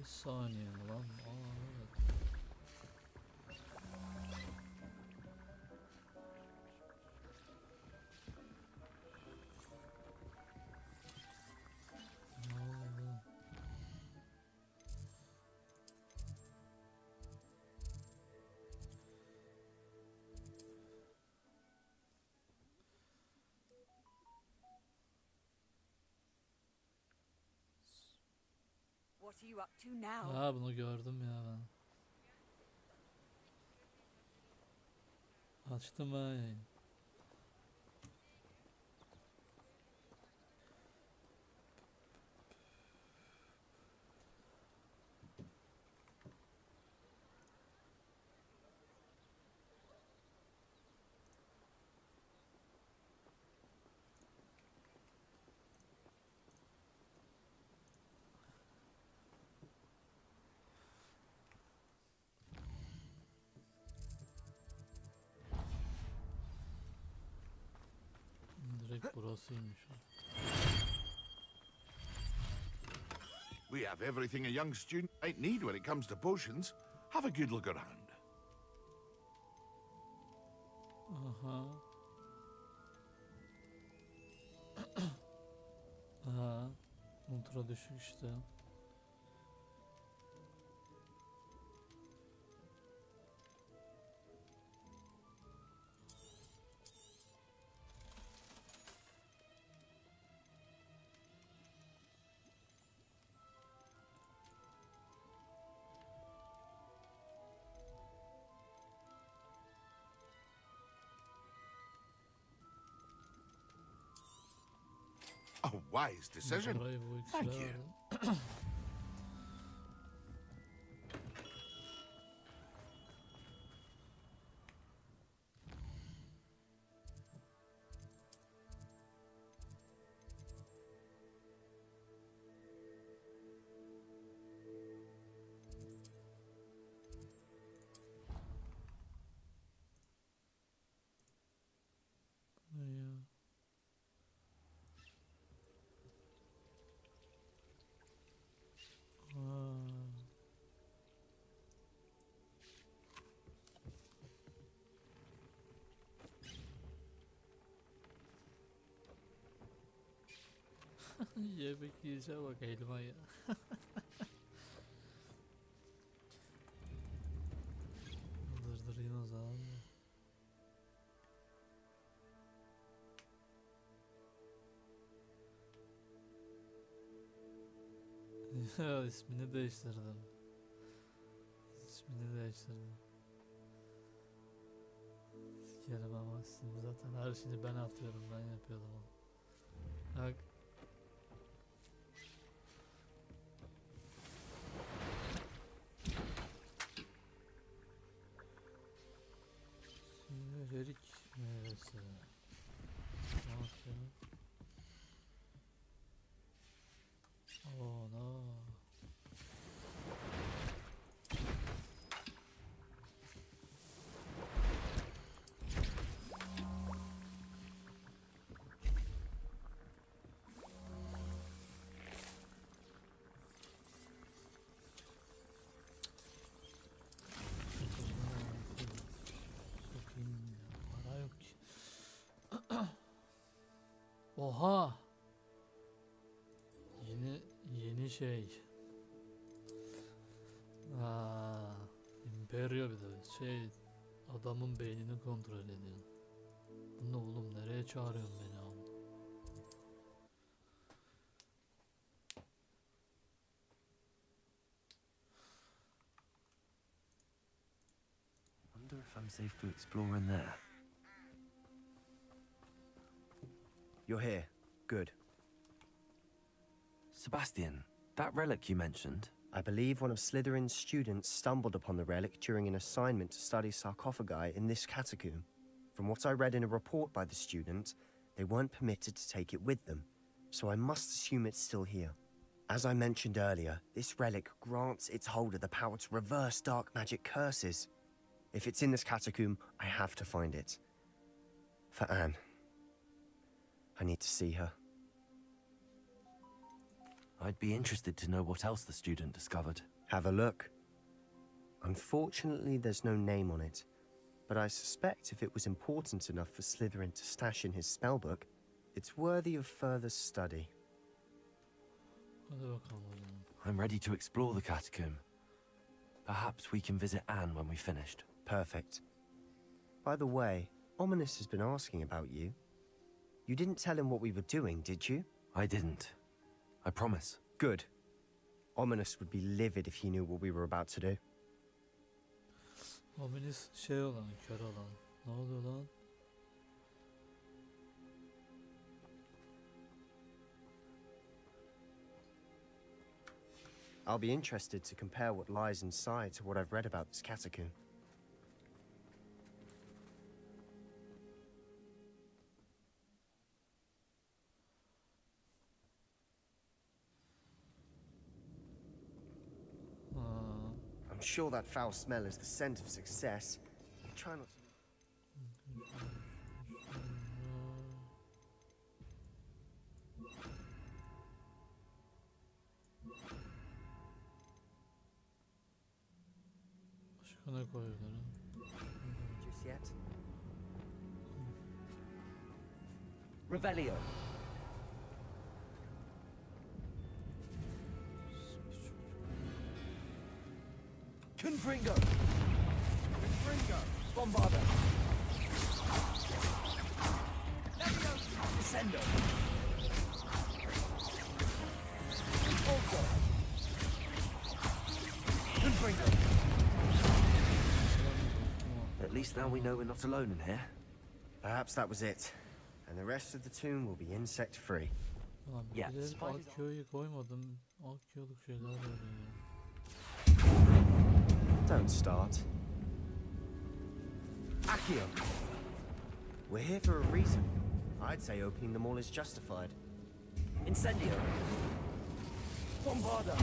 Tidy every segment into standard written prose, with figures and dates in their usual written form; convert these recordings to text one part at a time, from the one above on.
5 saniye mi lan? Evet. Ne oldu? What are you up to now? Ya bunu gördüm ya ben. Açtım ay. Direkt burasıymış. We have everything a young student might need when it comes to potions. Have a good look around. Aha. Aha. Ultra düşük işte. A wise decision. Parayı bu ikisine Thank you. verdim. Ya. Aa. Yemek yiyeceğe bak elma ya. Dırdırayım o zaman. Ya ismini değiştirdim. İsmini değiştirdim. Sikerim ama aslında zaten her şeyi ben atıyorum, ben yapıyordum onu. Bak. Sinirlik meyvesi. Ne yapıyor? Oh no. Sokayım ya, para yok ki. Oha! Yeni şey. Aa, Imperio bir de adamın beynini kontrol ediyor. Bu ne oğlum, nereye çağırıyorsun beni abi? Wonder if I'm safe to explore in there. You're here. Good. Sebastian, that relic you mentioned, I believe one of Slytherin's students stumbled upon the relic during an assignment to study sarcophagi in this catacomb. From what I read in a report by the student, they weren't permitted to take it with them, so I must assume it's still here. As I mentioned earlier, this relic grants its holder the power to reverse dark magic curses. If it's in this catacomb, I have to find it. For Anne. I need to see her. I'd be interested to know what else the student discovered. Have a look. Unfortunately, there's no name on it, but I suspect if it was important enough for Slytherin to stash in his spellbook, it's worthy of further study. Hadi bakalım o zaman. I'm ready to explore the catacomb. Perhaps we can visit Anne when we've finished. Perfect. By the way, Ominous has been asking about you. You didn't tell him what we were doing, did you? I didn't. I promise. Good. Ominous would be livid if he knew what we were about to do. Ominous şey olan, kör olan. Ne oluyor lan? I'll be interested to compare what lies inside to what I've read about this catacomb. I'm sure that foul smell is the scent of success. Try not to... Başka ne koyuyorlar ha? Just yet? Revelio. Confringo. Confringo. Bombarda. Descendo. Also. Confringo. At least now we know we're not alone in here. Perhaps that was it. And the rest of the tomb will be insect-free. Ulan bir Yeah, de spiders Akio'yu koymadım. Akio'luk şeyler böyle ya. Don't start. Accio. We're here for a reason. I'd say opening them all is justified. Incendio. Bombarda.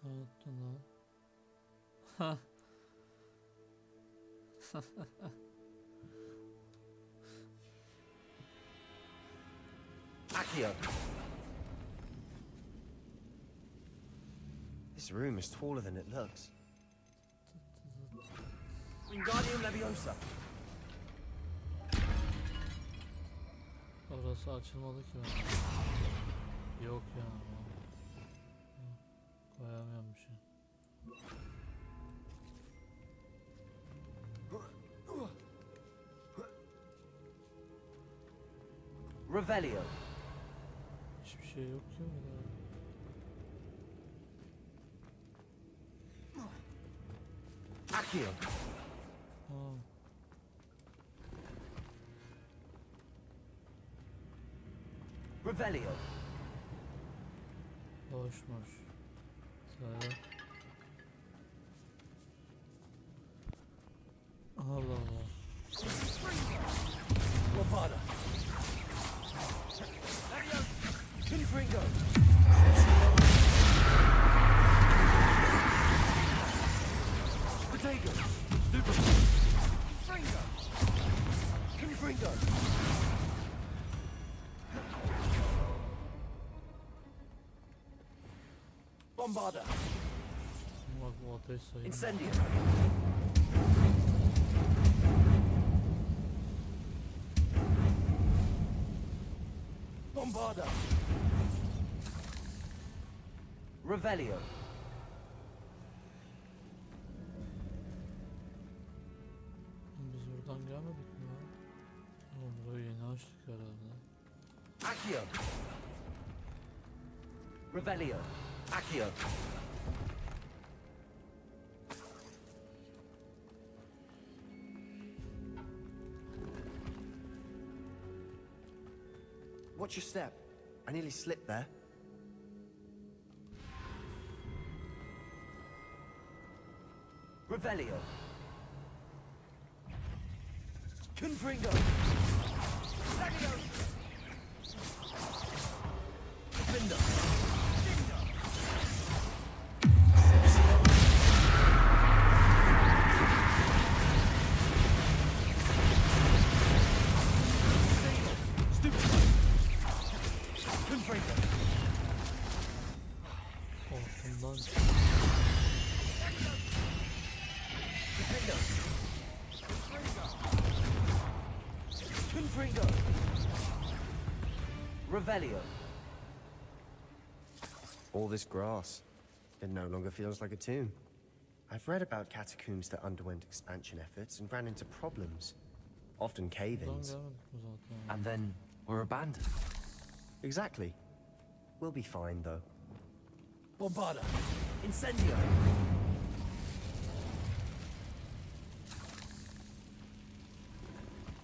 Ne yaptın lan? Ha. Accio. This room is taller than it looks. Wingardium Leviosa. Orası açılmadı ki ben. Yok ya. Koyamıyorum bir şey. Revelio. Hiçbir şey yok ki burada. Accio. Ha. Revelio. Boşmuş. Söyle. Allah Allah. Bombarda. Confringo. Potato. Stupid. Fringo. Confringo. Bombarda. Bak bu ateş sayı. Incendio. Bombarda. Revelio. Biz buradan gelmedik mi ya? Oğlum burayı yeni açtık herhalde. Accio. Revelio. Accio. Watch your step. I nearly slipped there. Revelio. Confringo. Leviosa. Defender. Şundan Confringo. Revelio. All this grass. It no longer feels like a tomb. I've read about catacombs that underwent expansion efforts and ran into problems. Often buradan cave-ins. gelmedik mi zaten? And then we're abandoned. Exactly. We'll be fine, though. Bombarda. Incendio.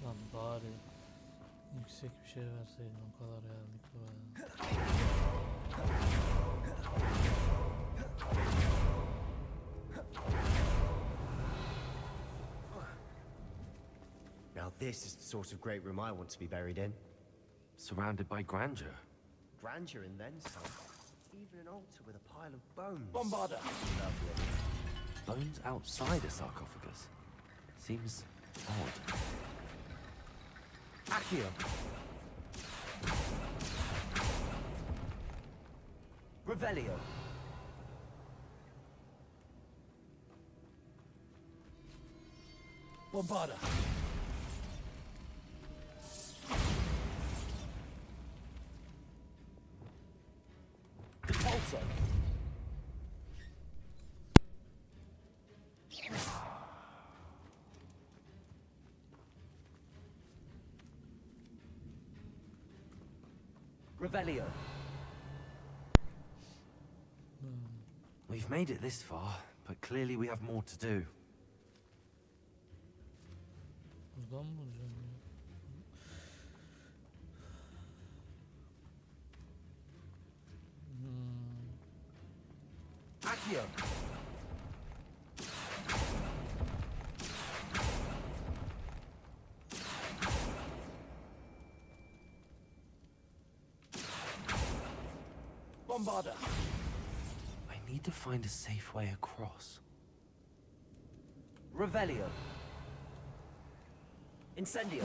Lan bari yüksek bir şey verseydin, o kadar geldik buraya. Now this is the sort of great room I want to be buried in. Surrounded by grandeur. Grandeur and then some. Even an altar with a pile of bones. Bombarda. Lovely. Bones outside a sarcophagus. Seems odd. Accio. Revelio. Bombarda. Repulso. Revelio. We've made it this far, but clearly we have more to do. Buradan mı bulacağım ya? Accio. Bombarda. I need to find a safe way across. Revelio. Incendio.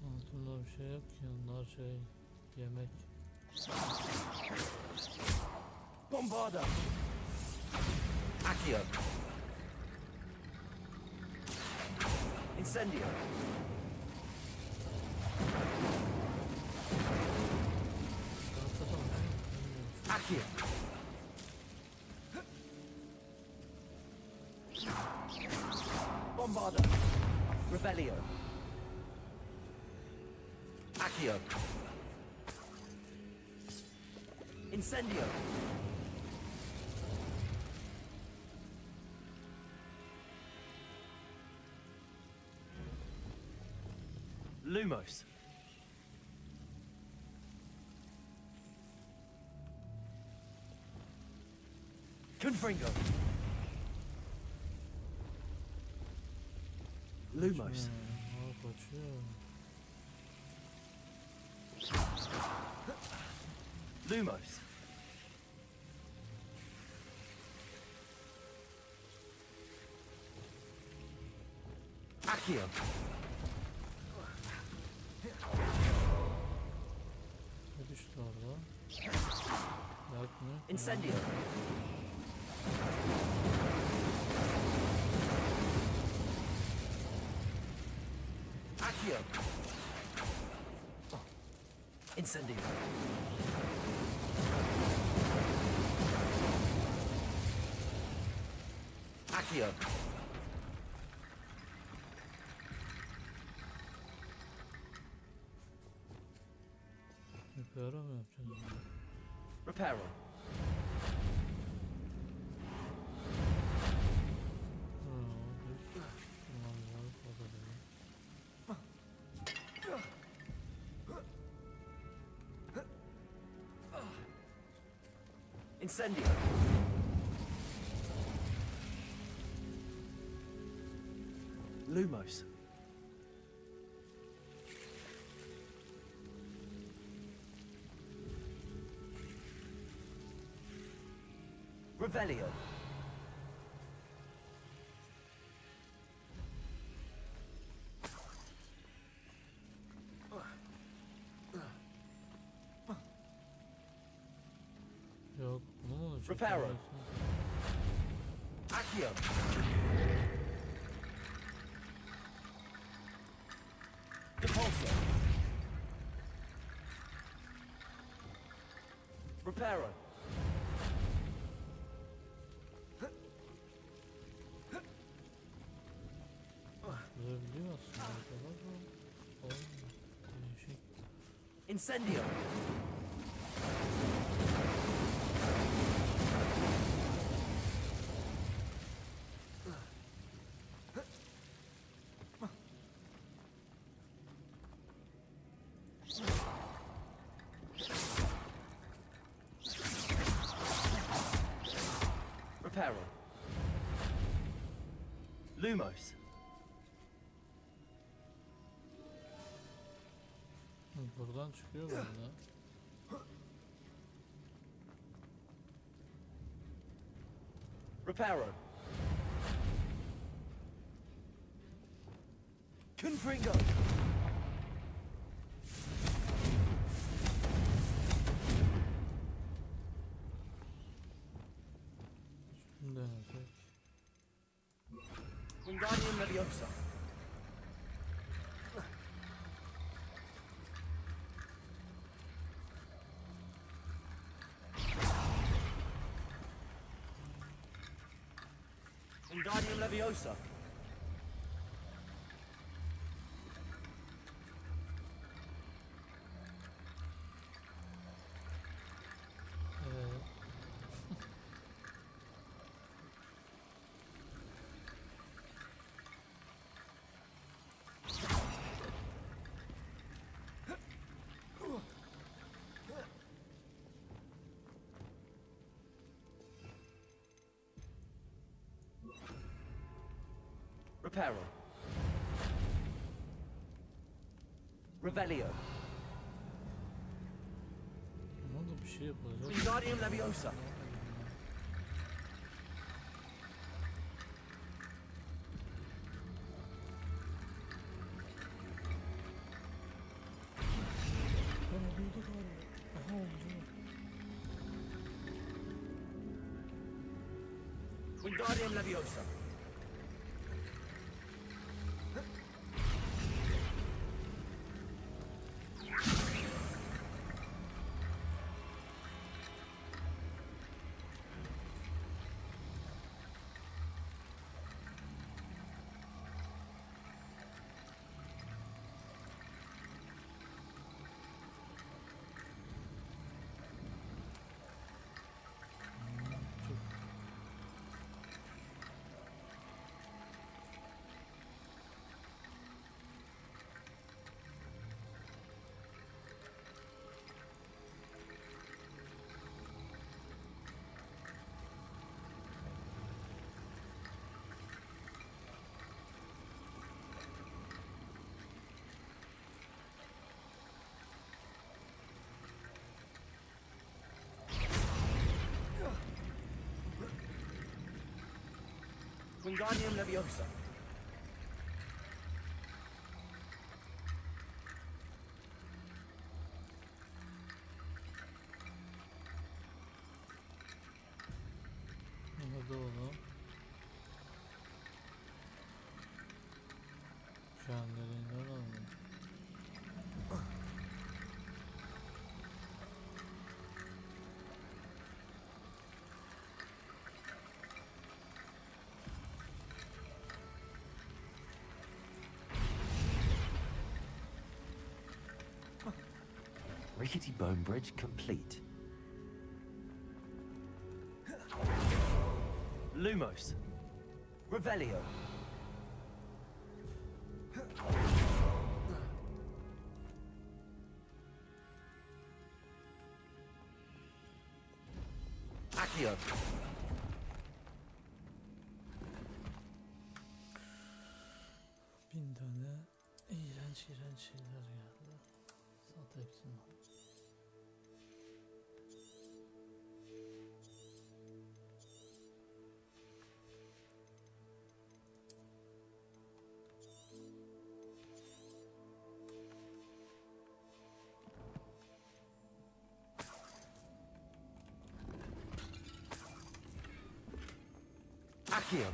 Altında bir şey yok ki, onlar şey, yemek. Bombarda. Accio. Incendio. Accio. Bombarda. Revelio. Accio. Incendio. Lumos. Confringo. Lumos. Aa, kaçıyor. Lumos. Accio. Ne düştü orada? Yak mı? Incendio. Accio. Incendio. Accio. Reparo mu yapacağız? Reparo. Ha, düz. Kullanacağız, o da değil. Incendio. Lumos. Revelio. Reparo. çekemezsin. Accio. Depulso. Reparo. Görebiliyor aslında arkadaşlar. Oğlum, değişik. Incendio. Reparo. Lumos. Buradan çıkıyor bende. Reparo. Confringo. Şunu denesek. Wingardium Leviosa. Wingardium Leviosa. Reparo. Revelio. Ama da bir şey yapacak. Wingardium Leviosa. Ben oluyordu galiba. Aha oldu. Wingardium Leviosa. Wingardium Leviosa. Hadi oğlum. Kendiliğinden aldım. Rickety bone bridge complete. Lumos. Revelio. Accio. 1000 tane iğrenç şeyler geldi. Sat hepsini. Accio.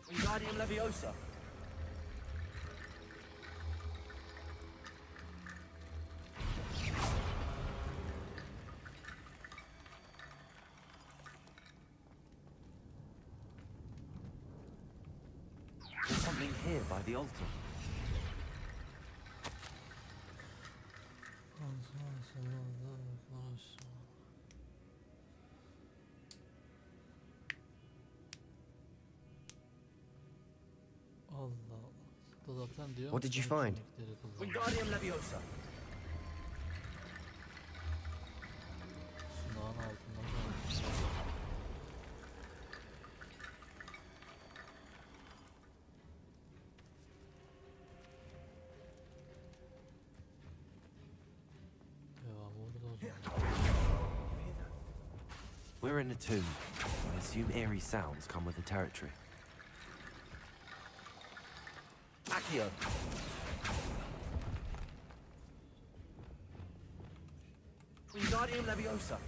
Wingardium Leviosa. There's something here by the altar. Allah Allah. Zaten diyor. What did you ben find? kemikleri kullandım. Wingardium Leviosa. Sunağın altında kalmış. Devamı orada o zaman. We're in a tomb. I assume eerie sounds come with the territory. Accio. Wingardium Leviosa.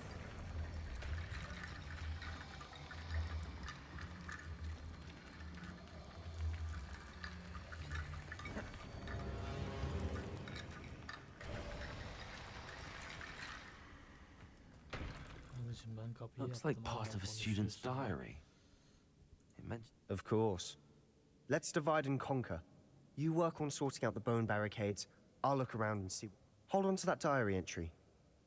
Kardeşim ben kapıyı Looks like yaptım, part hala of a student's konuşuyorsun. diary. It mentions. Of course. Let's divide and conquer. You work on sorting out the bone barricades. I'll look around and see. Hold on to that diary entry.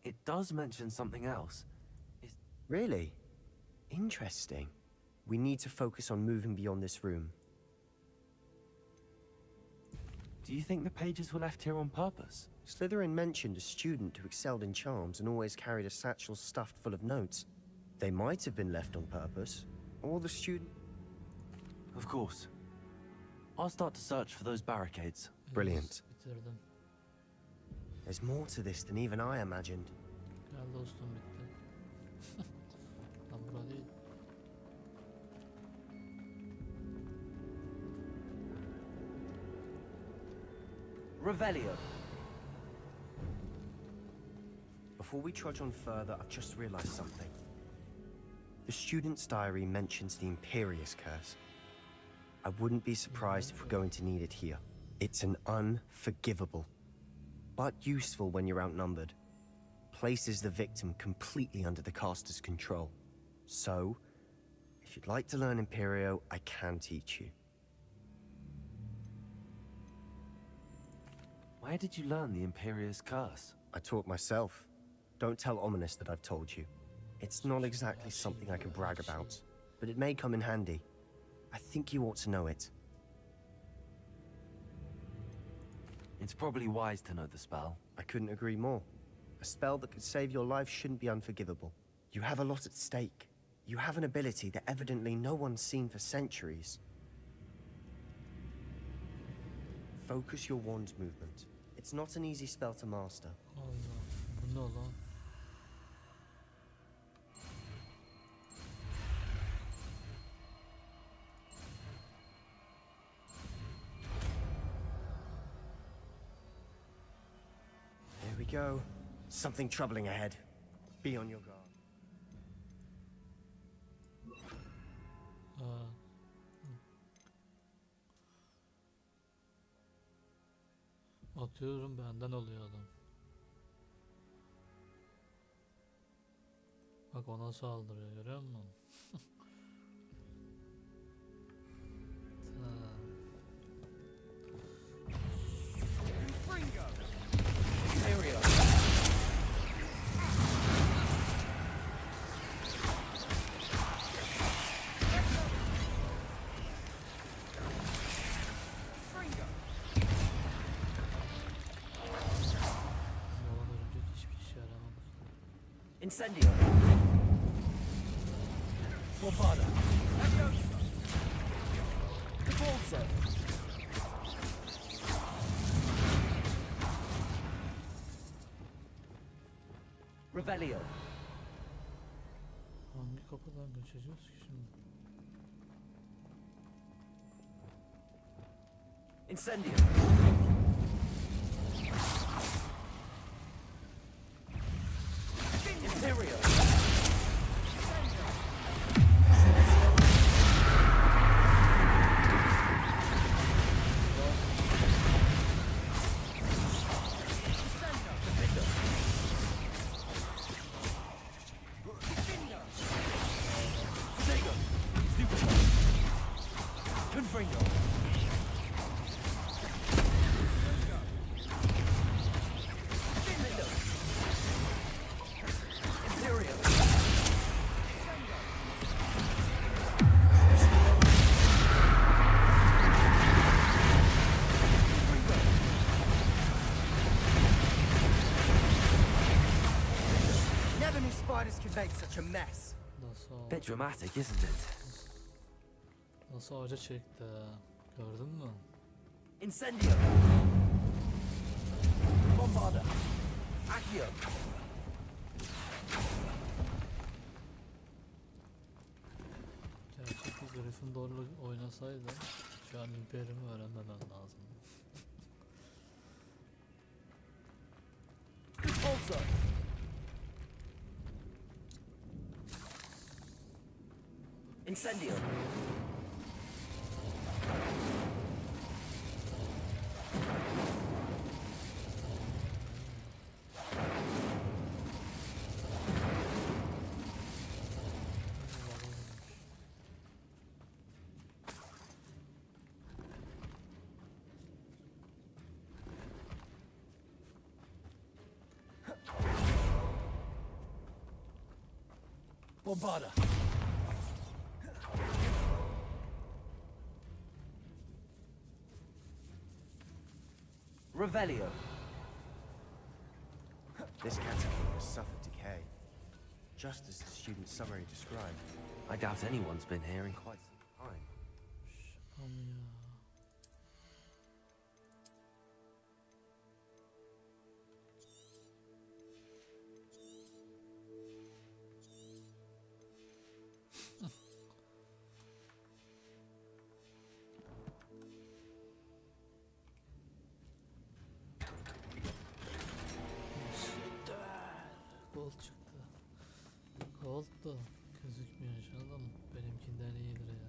It does mention something else. Really? Interesting. We need to focus on moving beyond this room. Do you think the pages were left here on purpose? Slytherin mentioned a student who excelled in charms and always carried a satchel stuffed full of notes. They might have been left on purpose, or the student... Of course. I'll start to search for those barricades. Brilliant. Bitirdim. There's more to this than even I imagined. Gel dostum bitti. Lan bura değil. Revelio. Before we trudge on further, I've just realized something. The student's diary mentions the Imperious Curse. I wouldn't be surprised if we're going to need it here. It's an unforgivable, but useful when you're outnumbered. Places the victim completely under the caster's control. So, if you'd like to learn Imperio, I can teach you. Where did you learn the Imperious Curse? I taught myself. Don't tell Ominous that I've told you. It's not exactly something I can brag about, but it may come in handy. I think you ought to know it. It's probably wise to know the spell. I couldn't agree more. A spell that could save your life shouldn't be unforgivable. You have a lot at stake. You have an ability that evidently no one's seen for centuries. Focus your wand's movement. It's not an easy spell to master. Allah. Bu ne lan? Here we go. Something troubling ahead. Be on your guard. Aa. Atıyorum benden oluyor adam. Bak ona saldırıyor, görüyor musun? Imperio. Yalan örümcek hiçbir işe yaramadı. Incendio. Morfada. Repulso. Revelio. Hangi kapıdan geçeceğiz ki şimdi? Incendio. Outriders can make such a mess. Nasıl, Bit dramatic, isn't it? nasıl ağaca çekti ha. Gördün mü? Incendio. Bombarda. Accio. Gerçekten Gryffindor'la oynasaydı şu an İmperium'u öğrenmemen lazım. Also. Incendio. Bombarda. Revelio. This catacomb has suffered decay, just as the student's summary described. I doubt anyone's been here in quite some time. Şakam ya. Gold çıktı. Gold da gözükmüyor inşallah ama benimkinden iyidir ya.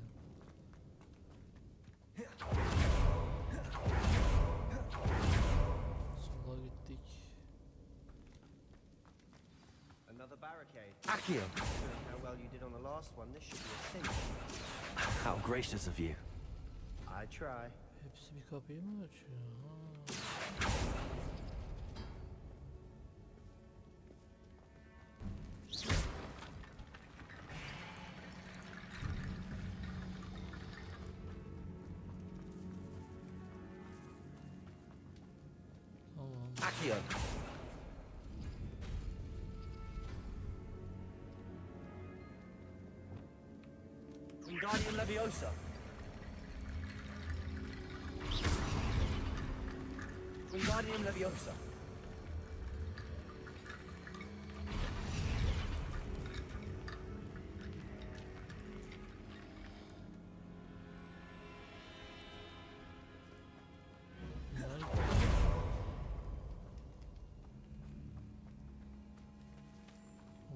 Sola gittik. Another barricade. Accio. Considering how well you did on the last one, this should be a cinch. How gracious of you. I try. Hepsi bir kapıyı mı açıyor? Ha. Tamam. Accio. Wingardium Leviosa. Wingardium Leviosa. Nerede?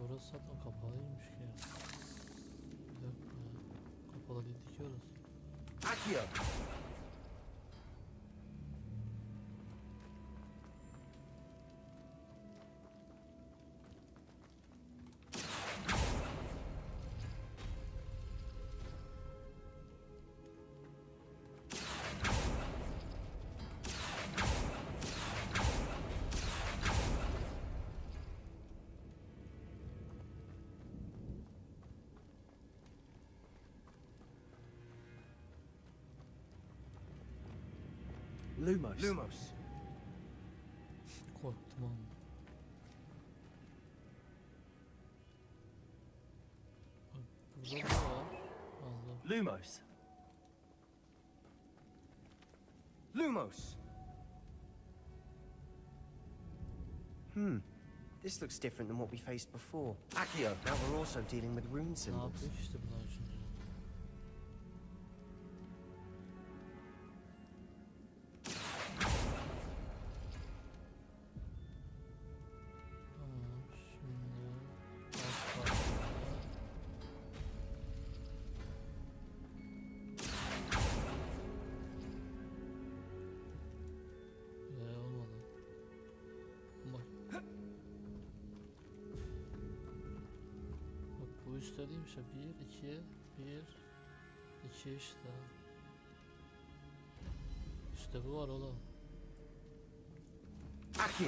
Orası zaten kapalıymış ki. Bir dakika ya. Kapalı değildi ki orası. Accio. Lumos. Lumos. Korktum ama. Bak, burada ne var? Allah. Lumos. Lumos. This looks different than what we faced before. Accio. Now we're also dealing with rune Ne symbols. yapıyor ki işte bunlar şimdi? Tamam şimdi alt parçada. Olmadı. Bak. Bak bu üstte değilmiş ya. 1, 2, 1, 2 işte. Üstte bu var oğlum. Accio.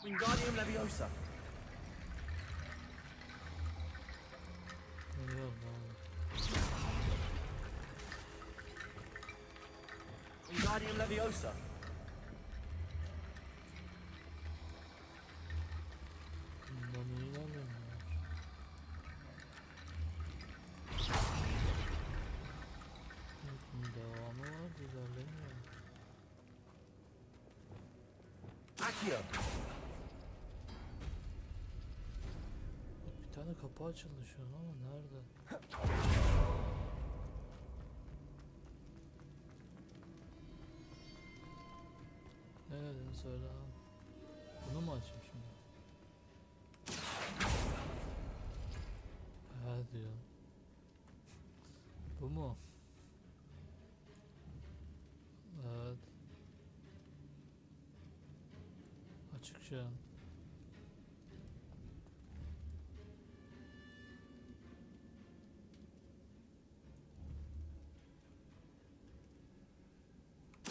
Wingardium Leviosa. Wingardium Leviosa. Bundan iyi ilerlemiyor. Devamı var, ilerlemiyor. Accio. Bir tane kapı açıldı şu an ama nerede? Ne dedin söyle abi. Bunu mu açayım şimdi? He diyor. Bu mu? Evet. Açık şu an.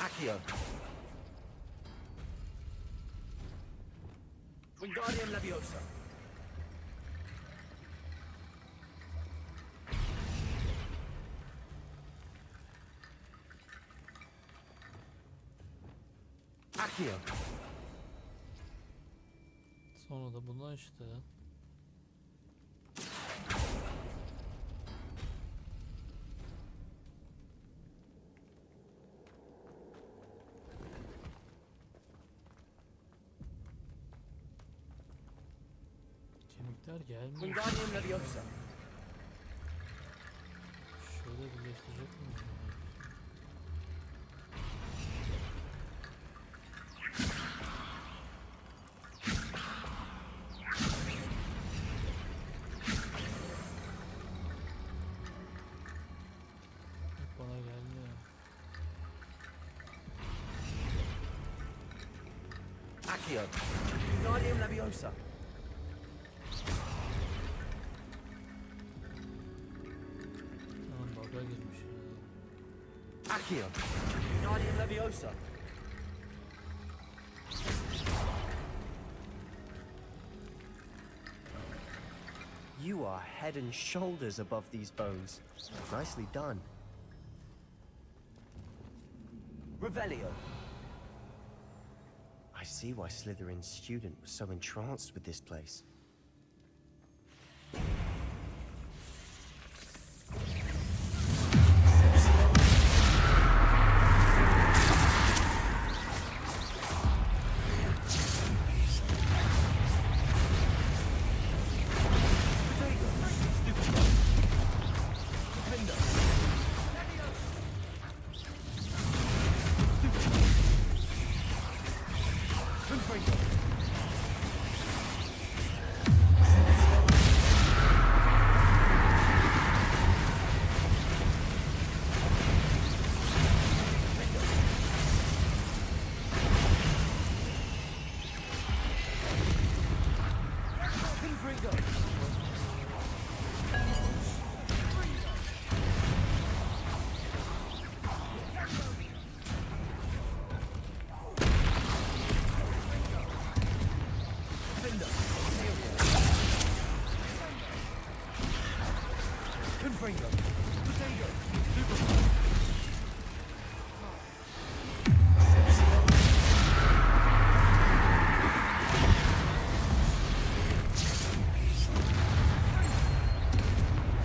Accio. Wingardium Leviosa. Accio. Sonra da buna işte. Kemikler gelmiyor. Wingardium Leviosa. Şöyle birleştirecek miyim? Yok, bana gelmiyor. Accio. Wingardium Leviosa. Tamam, bug'a girmiş ya. Accio. Wingardium Leviosa. You are head and shoulders above these bones. Nicely done. Revelio. I see why Slytherin's student was so entranced with this place.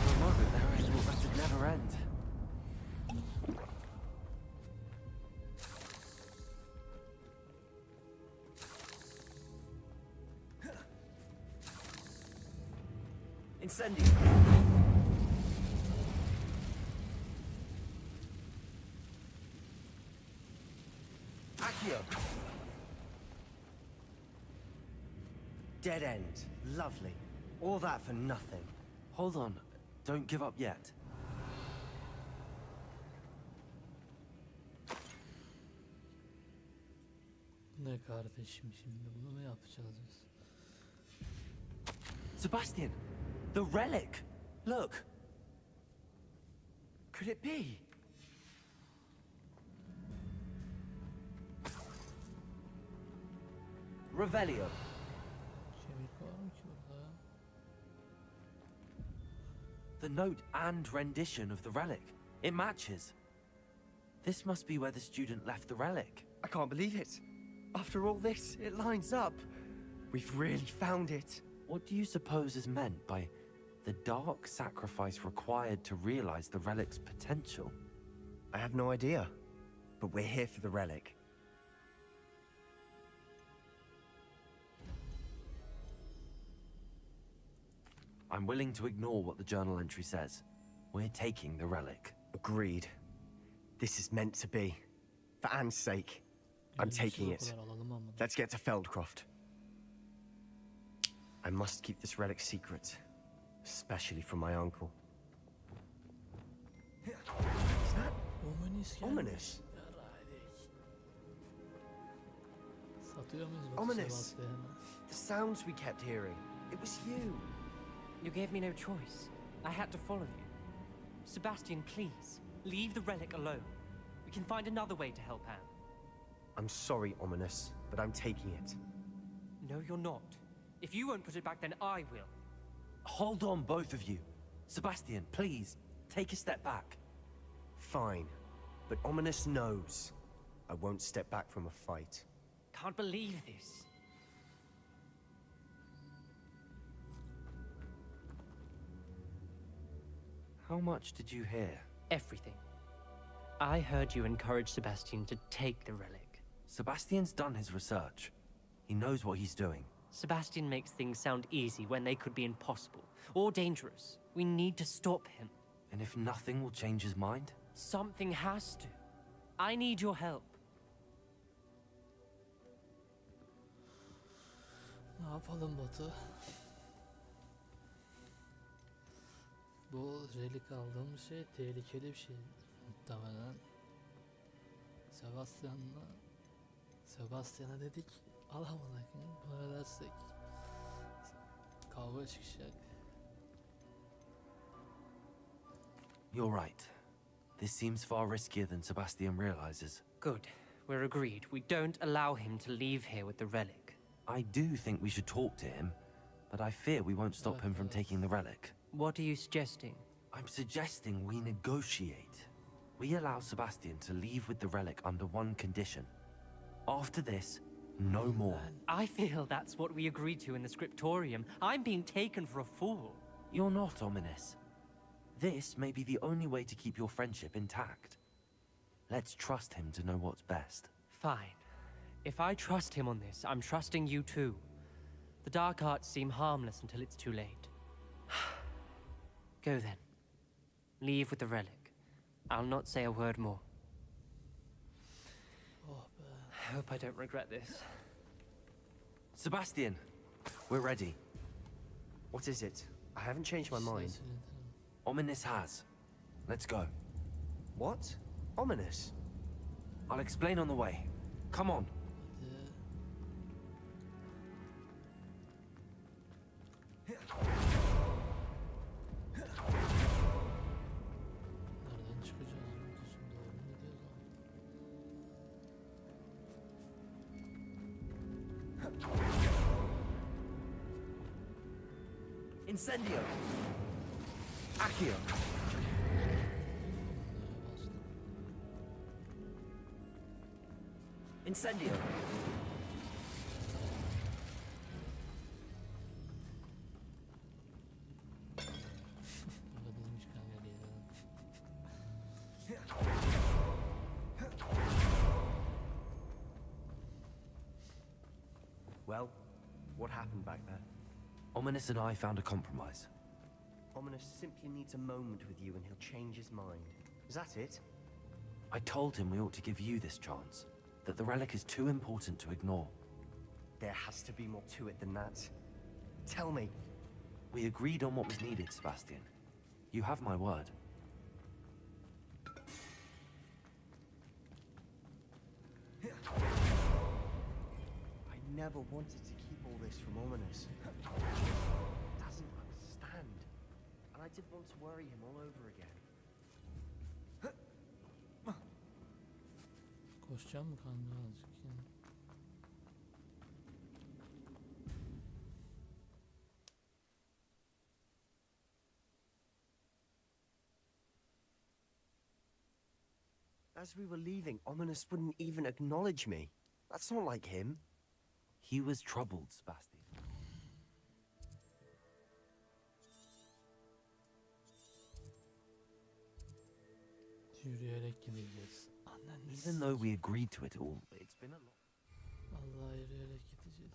For a moment there, I thought that'd never end. Incendio. Accio. Dead end. Lovely. All that for nothing. Hold on. Don't give up yet. Ne kardeşim, şimdi bunu mu yapacağız biz? Sebastian! The relic! Look! Could it be? Revelio. Kemik var mı ki burada ya? The note and rendition of the relic. It matches. This must be where the student left the relic. I can't believe it. After all this, it lines up. We've really found it. What do you suppose is meant by the dark sacrifice required to realize the relic's potential? I have no idea, but we're here for the relic. I'm willing to ignore what the journal entry says. We're taking the relic. Agreed. This is meant to be. For Anne's sake, I'm Gönülsüz taking o it. kadar alalım ama. Let's get to Feldcroft. I must keep this relic secret, especially from my uncle. Is that Ominous geldi. ominous? Yaraydık. Satıyor muyuz bu Ominous. Sebastian'ı? The sounds we kept hearing. It was you. You gave me no choice. I had to follow you. Sebastian, please, leave the relic alone. We can find another way to help Anne. I'm sorry, Ominous, but I'm taking it. No, you're not. If you won't put it back, then I will. Hold on, both of you. Sebastian, please, take a step back. Fine, but Ominous knows I won't step back from a fight. Can't believe this. How much did you hear? Everything. I heard you encourage Sebastian to take the relic. Sebastian's done his research. He knows what he's doing. Sebastian makes things sound easy when they could be impossible or dangerous. We need to stop him. And if nothing will change his mind? Something has to. I need your help. Ne yapalım Batu? Bu relik aldığımız şey tehlikeli bir şey muhtemelen. Sebastian'a dedik alamadık. Böyle dersek kavga çıkacak. You're right. This seems far riskier than Sebastian realizes. Good. We're agreed. We don't allow him to leave here with the relic. I do think we should talk to him, but I fear we won't stop him from taking the relic. What are you suggesting? I'm suggesting we negotiate. We allow Sebastian to leave with the relic under one condition. After this, no more. I feel that's what we agreed to in the scriptorium. I'm being taken for a fool. You're not ominous. This may be the only way to keep your friendship intact. Let's trust him to know what's best. Fine. If I trust him on this, I'm trusting you too. The dark arts seem harmless until it's too late. Go then. Leave with the relic. I'll not say a word more. Oh be. I hope I don't regret this. Sebastian, we're ready. What is it? I haven't changed my mind. Sesini dinle. Ominous has. Let's go. What? Ominous? I'll explain on the way. Come on. Hadi. Nereden çıkacağız? Yurdusun doğru mu gidiyoruz Incendio. Accio. abi? Neye bastık? Incendio. Öyle değilmiş kanka diye dedim. Well, what happened back there? Ominous and I found a compromise. Ominous simply needs a moment with you and he'll change his mind. Is that it? I told him we ought to give you this chance, that the relic is too important to ignore. There has to be more to it than that. Tell me. We agreed on what was needed, Sebastian. You have my word. I never wanted to keep all this from Ominous. He doesn't understand. And I didn't want to worry him all over again. Koşacağım mı kanka azıcık ya? As we were leaving, Ominous wouldn't even acknowledge me. That's not like him. He was troubled, Sebastian. Yürüyerek gideceğiz. Even though we agreed to it all, it's been a lot. Vallahi yürüyerek gideceğiz.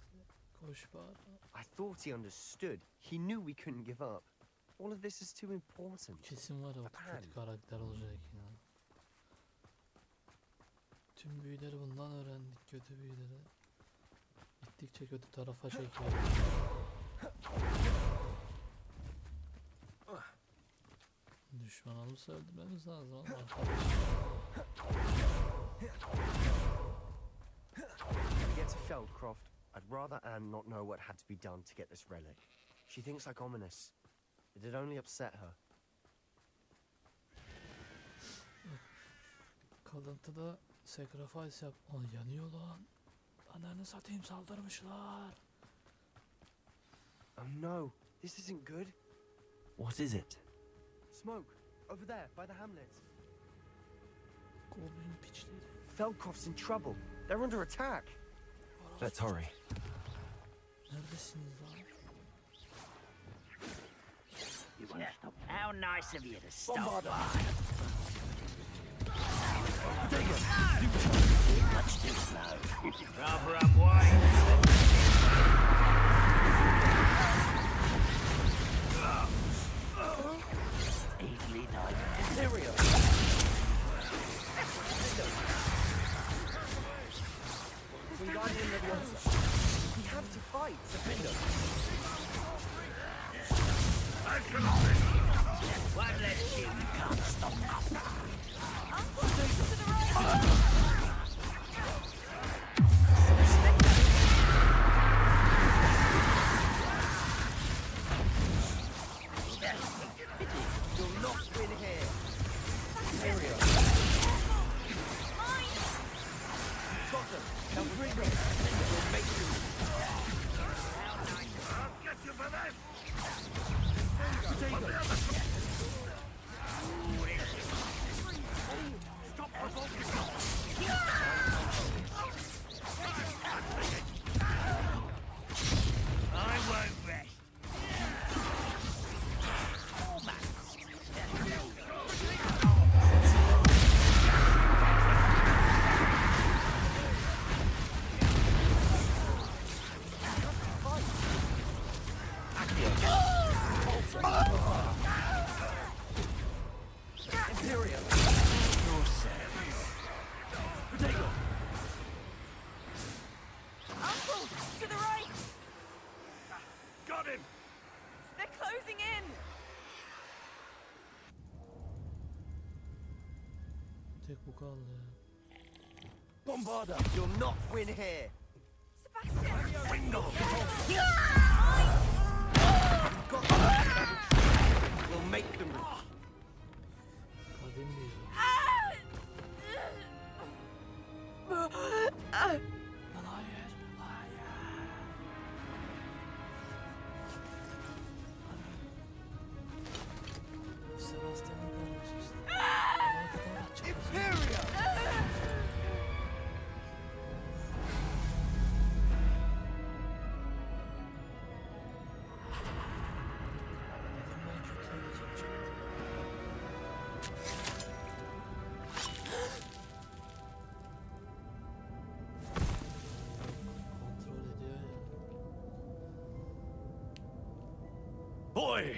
Koş bari. I thought he understood. He knew we couldn't give up. All of this is too important. Kesin var ya o kötü karakter olacak ya. Tüm büyüleri bundan öğrendik, kötü büyüleri. Gittikçe kötü tarafa çekiyor. Düşman olursa öldürmemiz lazım ama arkadaşlar. When we get to Feldcroft, I'd rather Anne not know what had to be done to get this relic. She thinks like Ominous. It'd only upset her. Kalıntıda sacrifice yap. Aa, yanıyor lan. Ananı satayım, saldırmışlar. Oh no, this isn't good. What is it? Smoke, over there, by the hamlet. Goblin piçleri. Feldcroft's in trouble. They're under attack. Let's hurry. Neredesiniz lan? How nice of you to stop by. Much too slow. Rather unwise. Easily done. Imperial. Wingardium Leviosa. We have to fight. One less you can't stop. You'll not win here. Imperial. Got them. Now bring them. We'll make you. I'll get you for that! Stop provoking! I won't rest. Imperial. Uncle, to the right! Got him! They're closing in! Tek bu kaldı ya. Bombarda. You'll not win here. Sebastian! Got them. We'll make them. Kadim bir yer. Lan hayır. Hayır. Sebastian'ın kardeşi işte. Ortadan açacak. Imperial. Dedim ben kötü olacak. Kontrol ediyor ya. Boy!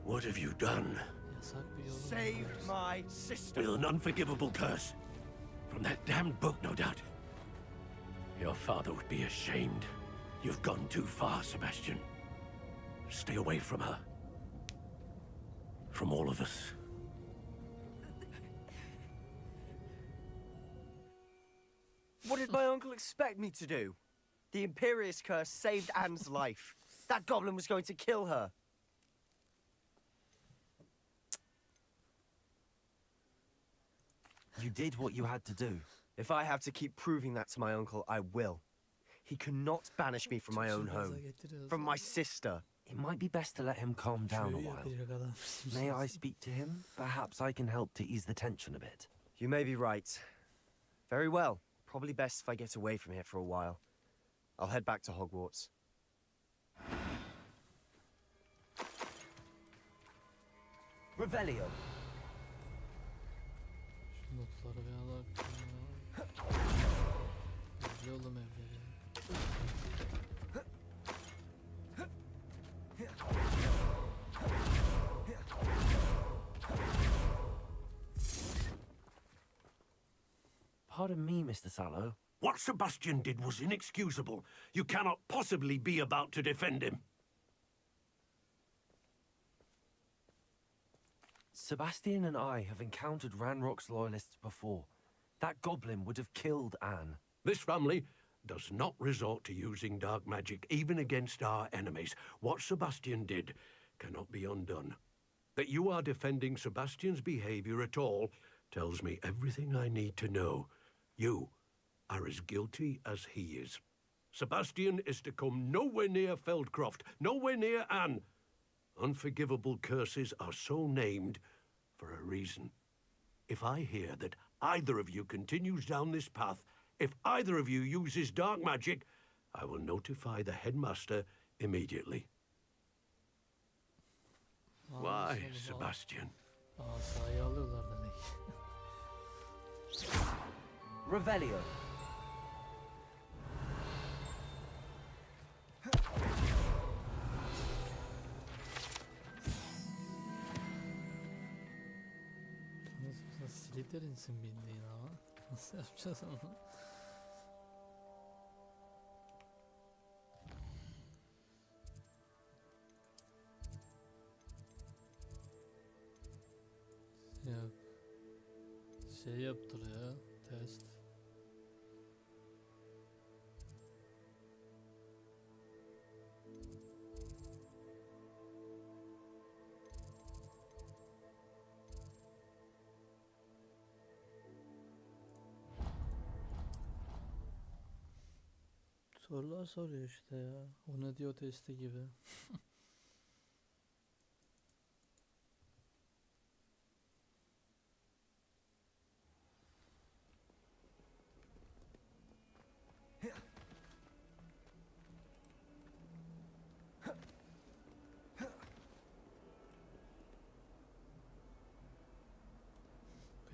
What have you done? Yasak bir yolun Save var. my sister. With an unforgivable curse. From that damned book, no doubt. Your father would be ashamed. You've gone too far, Sebastian. Stay away from her. From all of us. What did my uncle expect me to do? The Imperious curse saved Anne's life. That goblin was going to kill her. You did what you had to do. If I have to keep proving that to my uncle, I will. He cannot banish me from my own Çok gaza home. getiriyoruz From ya. my sister. It might be best to let him calm down a Köyü while. yakacak adam. May I speak to him? Perhaps I can help to ease the tension a bit. You may be right. Very well. Probably best if I get away from here for a while. I'll head back to Hogwarts. Revelio. Şu notları bir alak. Evli oğlum evli. Pardon me, Mr. Sallow. What Sebastian did was inexcusable. You cannot possibly be about to defend him. Sebastian and I have encountered Ranrock's loyalists before. That goblin would have killed Anne. This family does not resort to using dark magic, even against our enemies. What Sebastian did cannot be undone. That you are defending Sebastian's behavior at all tells me everything I need to know. You are as guilty as he is. Sebastian is to come nowhere near Feldcroft, nowhere near Anne. Unforgivable curses are so named for a reason. If I hear that either of you continues down this path, if either of you uses dark magic, I will notify the headmaster immediately. Why, Sebastian? Asayı alıyorlar demek. Revelio. Nasıl Slytherin'sin bildiğin ama. Nasıl yapacağız onu? Yok. Şey yaptırıyor. Test. Sorular soruyor işte ya. O ne diyor testi gibi.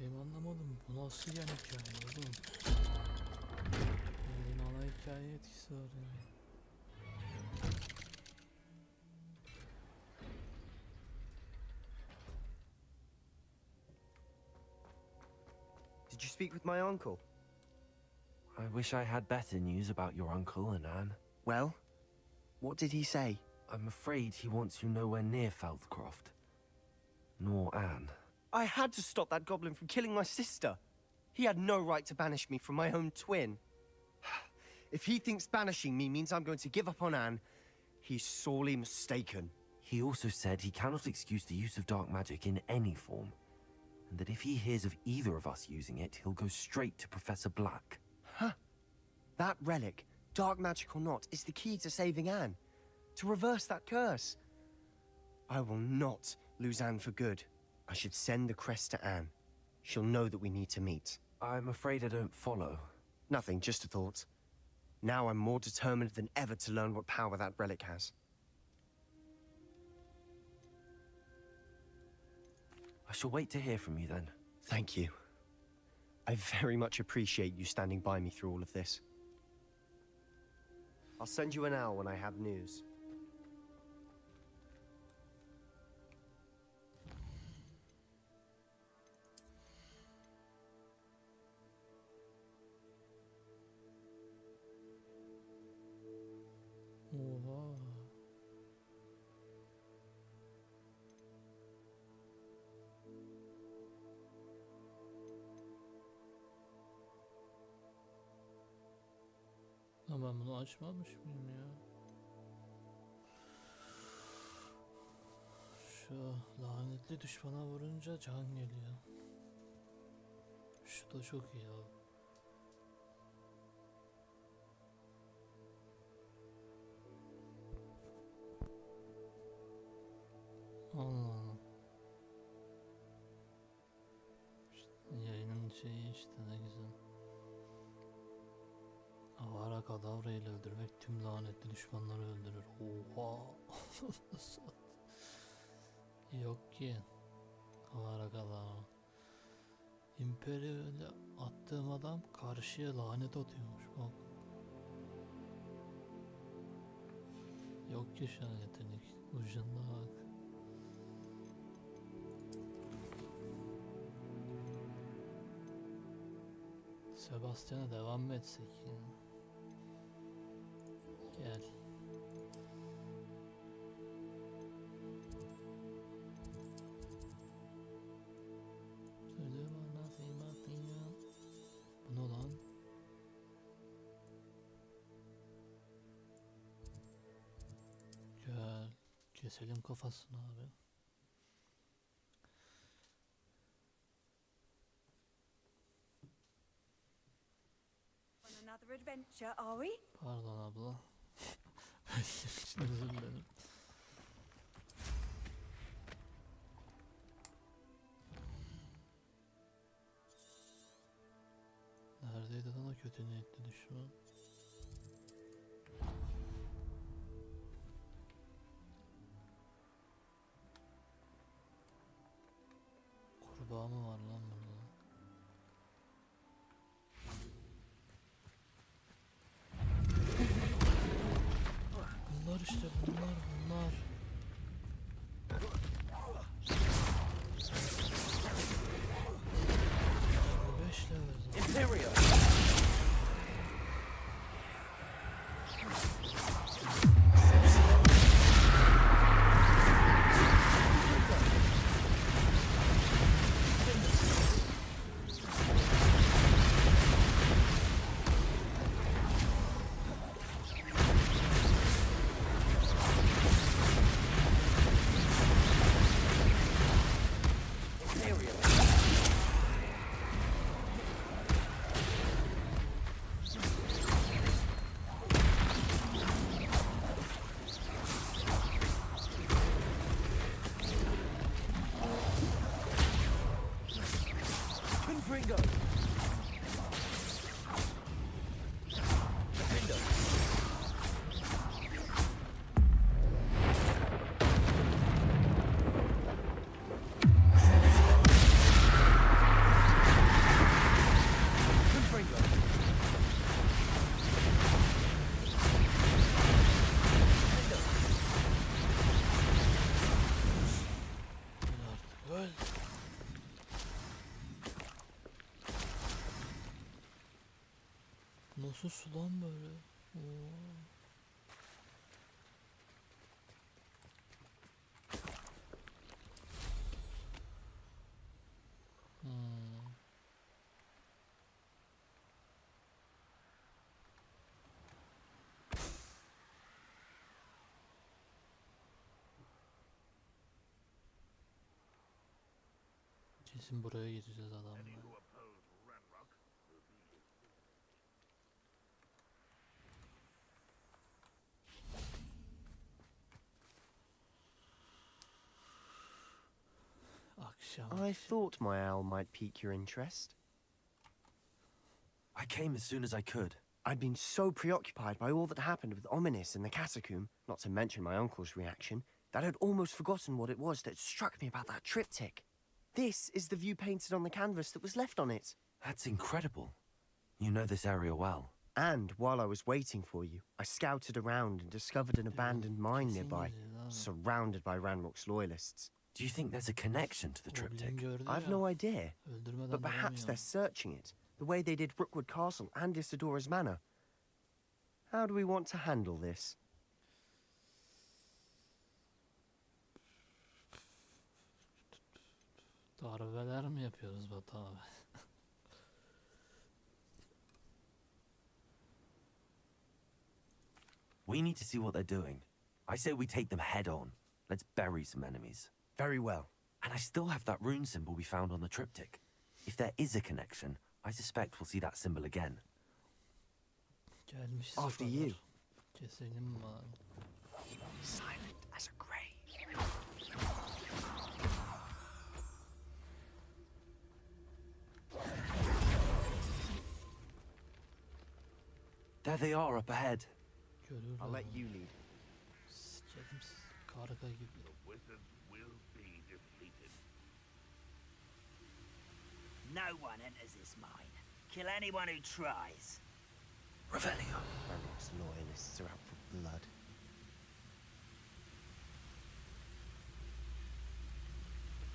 Benim anlamadım. Bu nasıl yan hikaye oğlum? Benim ana hikaye etkisi var yani. Did you speak with my uncle? I wish I had better news about your uncle and Anne. Well, what did he say? I'm afraid he wants you nowhere near Feldcroft. Nor Anne. I had to stop that goblin from killing my sister. He had no right to banish me from my own twin. If he thinks banishing me means I'm going to give up on Anne, he's sorely mistaken. He also said he cannot excuse the use of dark magic in any form, and that if he hears of either of us using it, he'll go straight to Professor Black. Huh? That relic, dark magic or not, is the key to saving Anne. To reverse that curse. I will not lose Anne for good. I should send the crest to Anne. She'll know that we need to meet. I'm afraid I don't follow. Nothing, just a thought. Now I'm more determined than ever to learn what power that relic has. I shall wait to hear from you then. Thank you. I very much appreciate you standing by me through all of this. I'll send you an owl when I have news. Oha. Ama ben bunu açmamış mıyım ya? Şu lanetli düşmana vurunca can geliyor. Şu da çok iyi abi. Allah. İşte yayının şeyi işte ne güzel. Avara kadavra ile öldürmek tüm lanetli düşmanları öldürür. Oha. Nasıl? Yok ki. Avara kadavra. İmperial'e attığım adam karşıya lanet atıyormuş bak. Yok ki şu an yetenek. Ucunda bak. Sebastian'a devam mı etsek ya? Gel. Söyle bana Sebastian. Bu ne lan? Gel. Keselim kafasını abi. On another adventure, are we? Pardon abla. Özür dilerim. Neredeydi lan o kötü niyetli düşman? Kurbağa mı var lan burada? Bunlar işte bunlar. 5 level. Imperial. Confringo. Defender. Confringo. Öl. Nasıl su lan böyle? Oo. Hmm. Kesin buraya gideceğiz adamla. Akşam. I thought my owl might pique your interest. I came as soon as I could. I'd been so preoccupied by all that happened with Ominis in the catacomb, not to mention my uncle's reaction, that I'd almost forgotten what it was that struck me about that triptych. This is the view painted on the canvas that was left on it. That's incredible. You know this area well. And while I was waiting for you, I scouted around and discovered an abandoned mine nearby, surrounded by Ranrock's loyalists. Do you think there's a connection to the triptych? I've no idea, Öldürmeden but perhaps duramıyor. they're searching it, the way they did Rookwood Castle and Isidora's Manor. How do we want to handle this? Darbeler mi yapıyoruz Batu abi? We need to see what they're doing. I say we take them head on. Let's bury some enemies. Very well. And I still have that rune symbol we found on the triptych. If there is a connection, I suspect we'll see that symbol again. Gelmişiz After o kadar. you. Keselim bari. Silent as a grave. There they are up ahead. Görüyorlar. I'll let onu. you lead. Sikerim siz karga gibi. The wizard will be defeated. No one enters this mine. Kill anyone who tries. Revelio. Relic's loyalists are out for blood.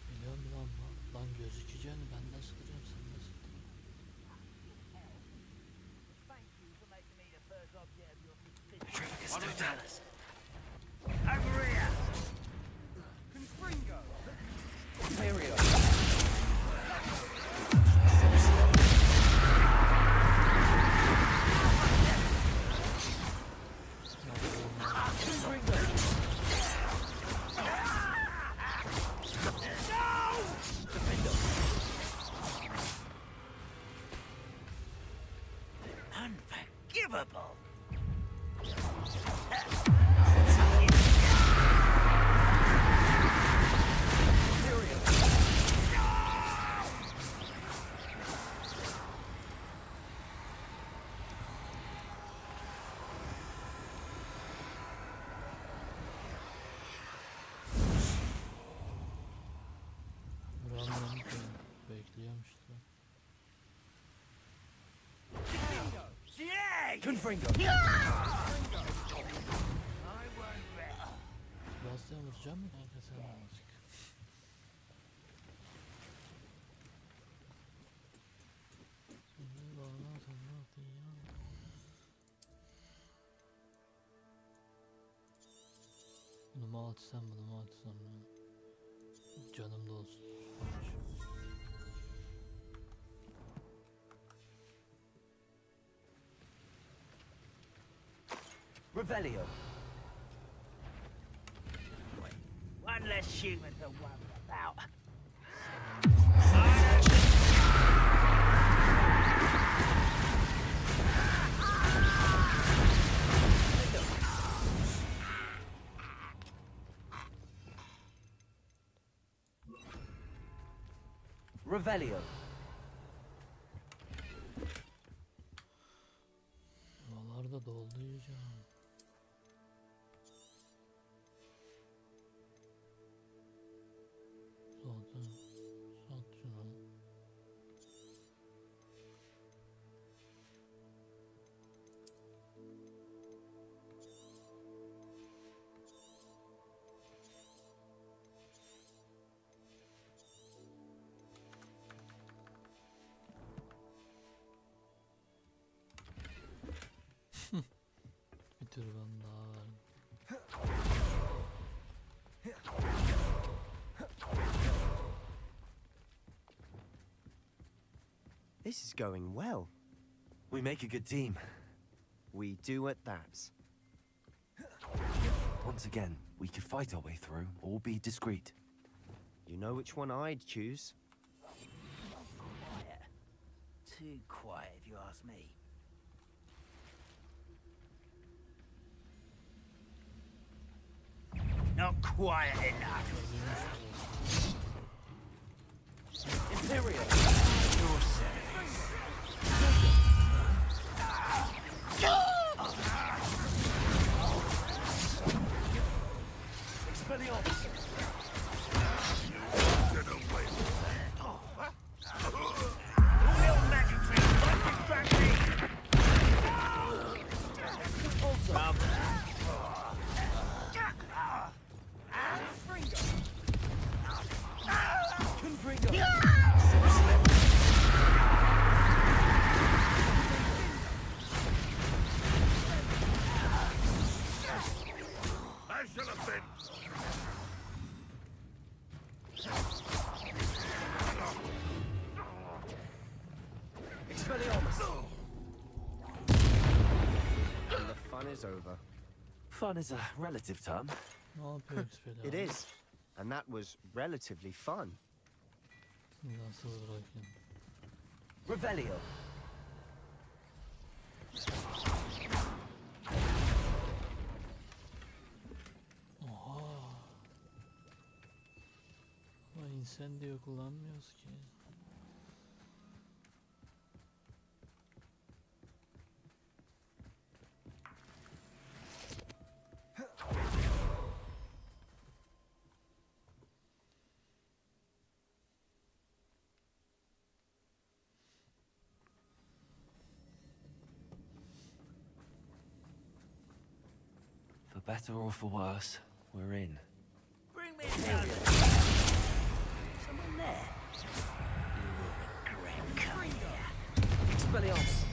Biliyorum lan gözükeceğini ben de sıkacağım sen de sık. Thank you for making me the first object of your suspicion. Atreus, do tell us. Over here! Confringo! Imperial! Unforgivable! Buranın bekliyormuştu. Yay! Confringo! I won't bet. Sebastian vuracağım mı kanka sen azıcık? Şimdi bana sana diyeceğim. Bunu mu atsam bunu mu atsam ya? Canım da olsun. Revelio! One less human to worry about. Revelio! Buralar da doldu iyice. Zaten sat şunu. Bir türban daha var. This is going well. We make a good team. We do at that. Once again, we could fight our way through or be discreet. You know which one I'd choose? Quiet. Too quiet, if you ask me. Not quiet enough. Imperial! Your service. Expelliarmus! Real magic trick. Don't distract me. Also, Confringo! I shall have been. Expelliarmus! And the fun is over. Fun is a relative term. Ne yapıyor XP'ler? It is. And that was relatively fun. Nasıl bırakayım? Revelio! Oha. Ama incendio kullanmıyoruz ki. better or for worse, we're in. Bring me down. Someone there. You will regret coming here. Expelliarmus.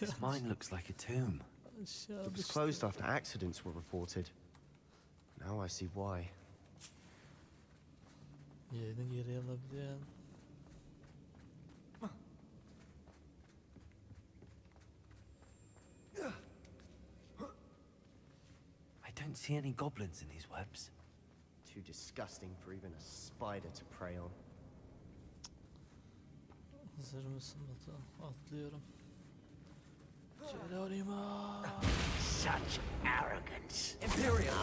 This mine looks like a tomb. Aşağı It was düştü. closed after accidents were reported. Now I see why. Yerini geri alabilen. I don't see any goblins in these webs. Too disgusting for even a spider to prey on. Hazır mısın Batu? Atlıyorum. Geronimo. Such arrogance. Imperial.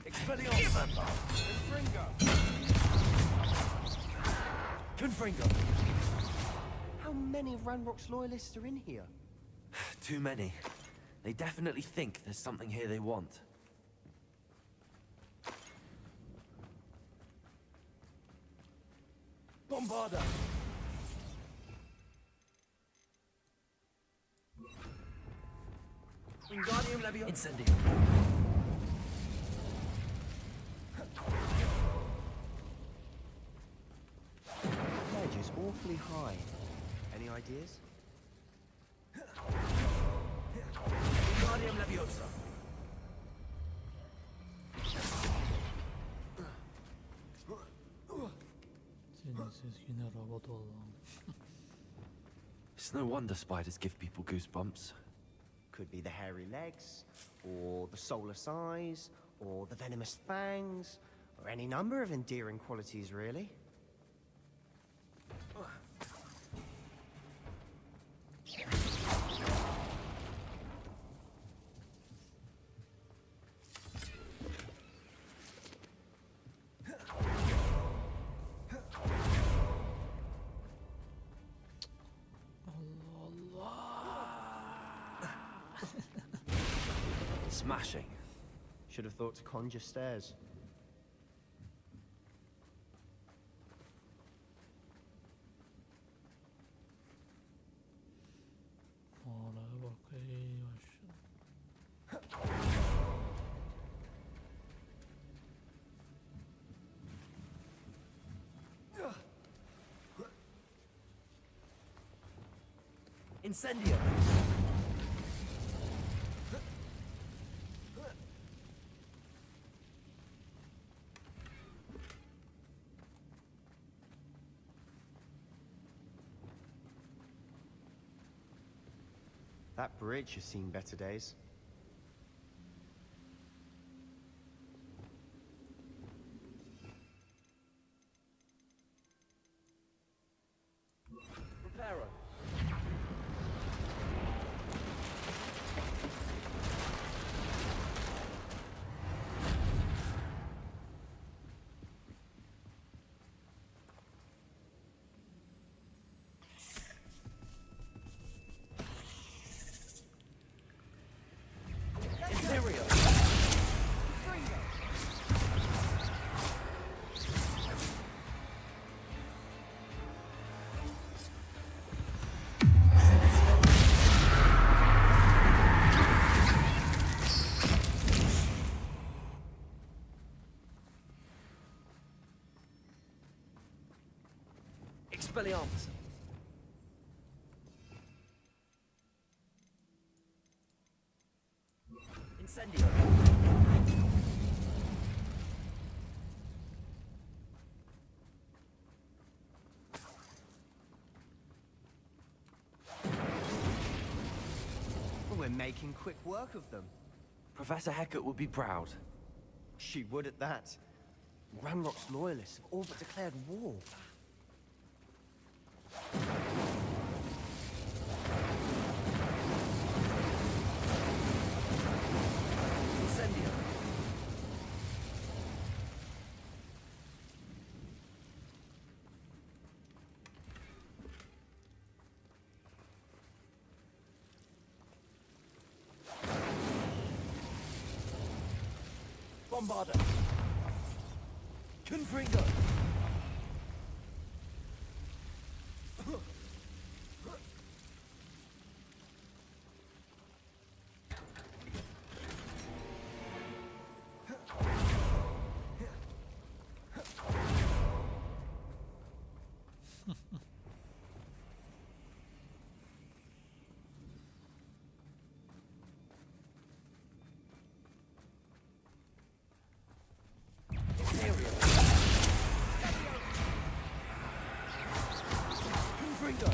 Expelliarmus. Confringo. How many of Ranrock's loyalists are in here? Too many. They definitely think there's something here they want. Bombarda. Wingardium Leviosa. Incendio. The ledge is awfully high. Any ideas? Wingardium Leviosa. Sinirsiz yine robot oldum. It's no wonder spiders give people goosebumps. Could be the hairy legs, or the soulless eyes, or the venomous fangs, or any number of endearing qualities, really. Smashing. Should have thought to conjure stairs. Oraya bakayım aşağı. Incendio. That bridge has seen better days. Reparo. Imperial. Expelliarmus. Incendio. Well, we're making quick work of them. Professor Hecat would be proud. She would at that. Ranrock's loyalists have all but declared war. Bombarder. Confringo. Confringo.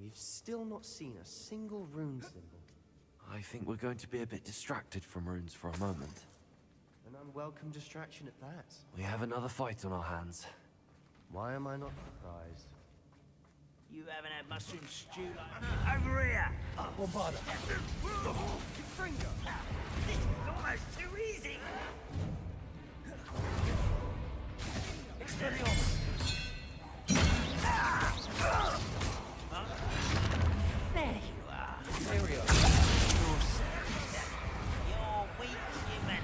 We've still not seen a single rune symbol. I think we're going to be a bit distracted from runes for a moment. An unwelcome distraction at that. We have another fight on our hands. Why am I not surprised? You haven't had mushroom stew like that. Over here! Bombarder. Confringo! This is almost too easy! Expelliarmus. There you are. Imperio. You're weak, human.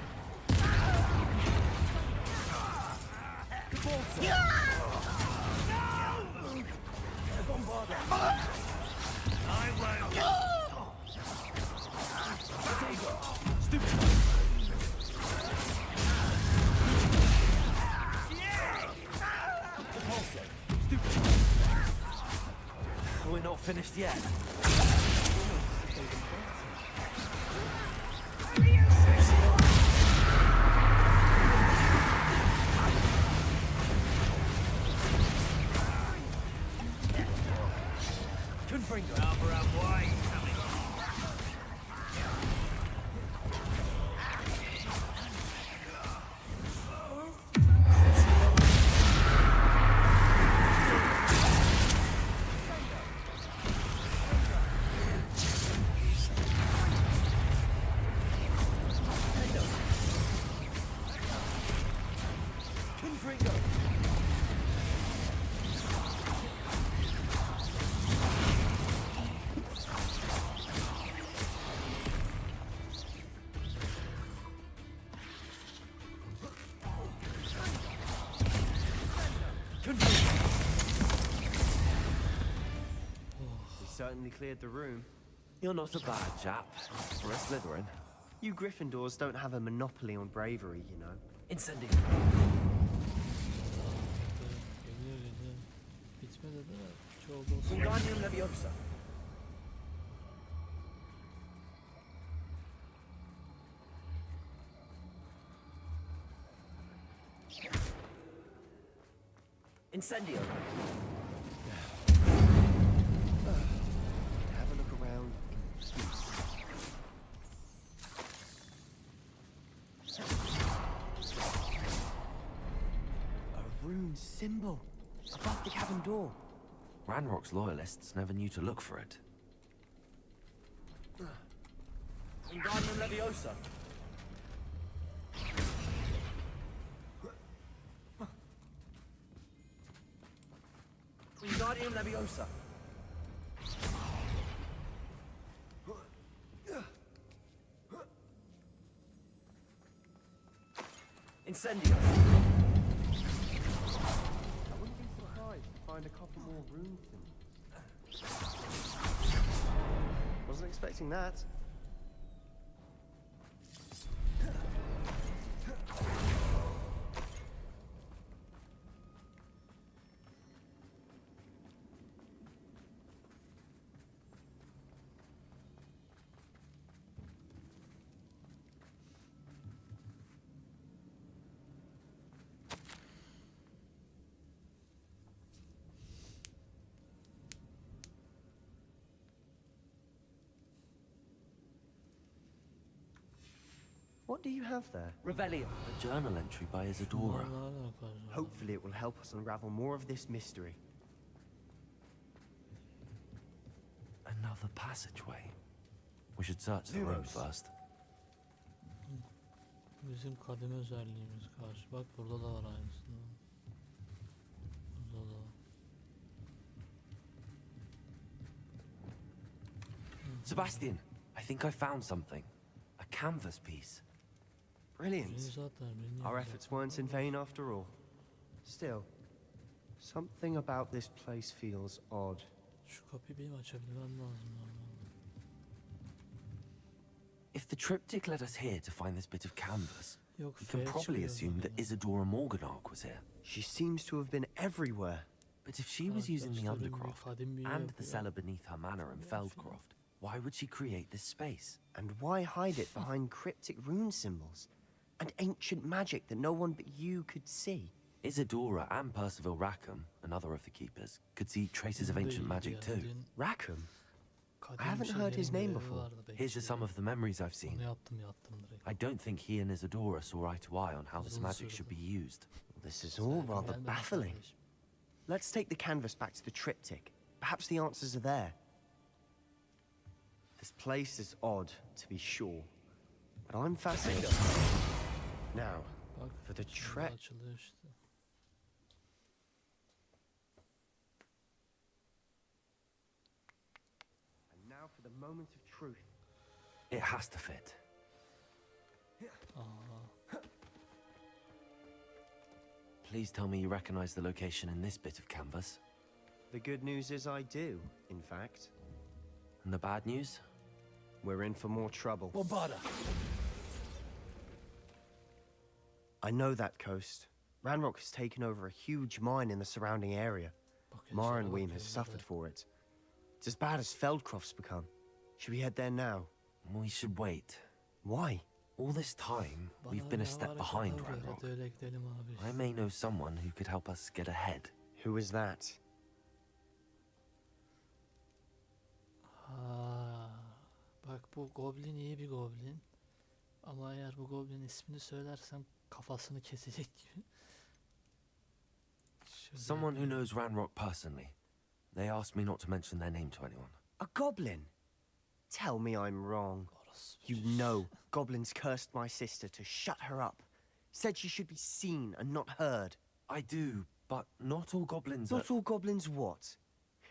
Bombarder. I won't. We're not finished yet. Confringo. Cover up wide coming. Confringo. We certainly cleared the room. You're not a bad chap for a Slytherin. You Gryffindors don't have a monopoly on bravery, you know. Incendio. Geliyor geliyor. Bitmedi de çoğu da olsun. Wingardium Leviosa. Incendio. Have a look around in peace. A rune symbol above the cabin door. Ranrock's loyalists never knew to look for it. Wingardium Leviosa. Wingardium Leviosa. Incendio. I wouldn't be surprised to find a couple more rune symbols. Wasn't expecting that. What do you have there? Revelio. A journal entry by Isadora. Ne alaka acaba? Hopefully it will help us unravel more of this mystery. Another passageway. We should search the room first. Bizim kadim özelliğimiz karşı. Bak burada da var aynısından. Sebastian, I think I found something. A canvas piece. Brilliant. Zaten beni Our yapacak. efforts weren't in vain after all. Still, something about this place feels odd. Şu kapıyı benim açabilmem lazım. If the triptych led us here to find this bit of canvas, Yok we can F probably çıkıyor assume that zaten. Isadora Morganach was here. She seems to have been everywhere. But if she was using the Arkadaşlarım bir undercroft kadim büyü and the yapıyor. cellar beneath her manor in Feldcroft, why would she create this space? And why hide it behind cryptic rune symbols? And ancient magic that no one but you could see? Isadora and Percival Rackham, another of the keepers, could see traces of Bunu da ancient iyi magic yani. too. Dün Rackham? kadim I haven't şeylerin heard his name görevi before. vardı belki. Here's some of the memories I've Onu seen. yattım direkt. I don't think he and Isadora saw eye to eye on how this Uzun magic sürdü. should be used. This is all rather Gelmedi baffling. kardeşim. Let's take the canvas back to the triptych. Perhaps the answers are there. This place is odd, to be sure. But I'm fascinated. Now, Bak for the şimdi trek. açılıyor işte. And now for the moment of truth. It has to fit. Aa, Please tell me you recognize the location in this bit of canvas. The good news is I do, in fact. And the bad news? We're in for more trouble. Bombarda. I know that coast. Ranrock has taken over a huge mine in the surrounding area. Bak, Marenweem bakıyorum has bir suffered de. for it. It's as bad as Feldcroft's become. Should we head there now? We should wait. Why? All this time, Bana we've been a ne step var behind ki? Ranrock. Hadi öyle gidelim abi. I may know someone who could help us get ahead. Who is that? Ha, bak bu goblin iyi bir goblin. Ama eğer bu goblin ismini söylersem kafasını kesecek gibi. Şöyle Someone who yapayım. knows Ranrock personally. They asked me not to mention their name to anyone. A goblin? Tell me I'm wrong. Orası You bir- know goblins cursed my sister to shut her up. Said she should be seen and not heard. I do, but not all goblins are... Not all goblins what?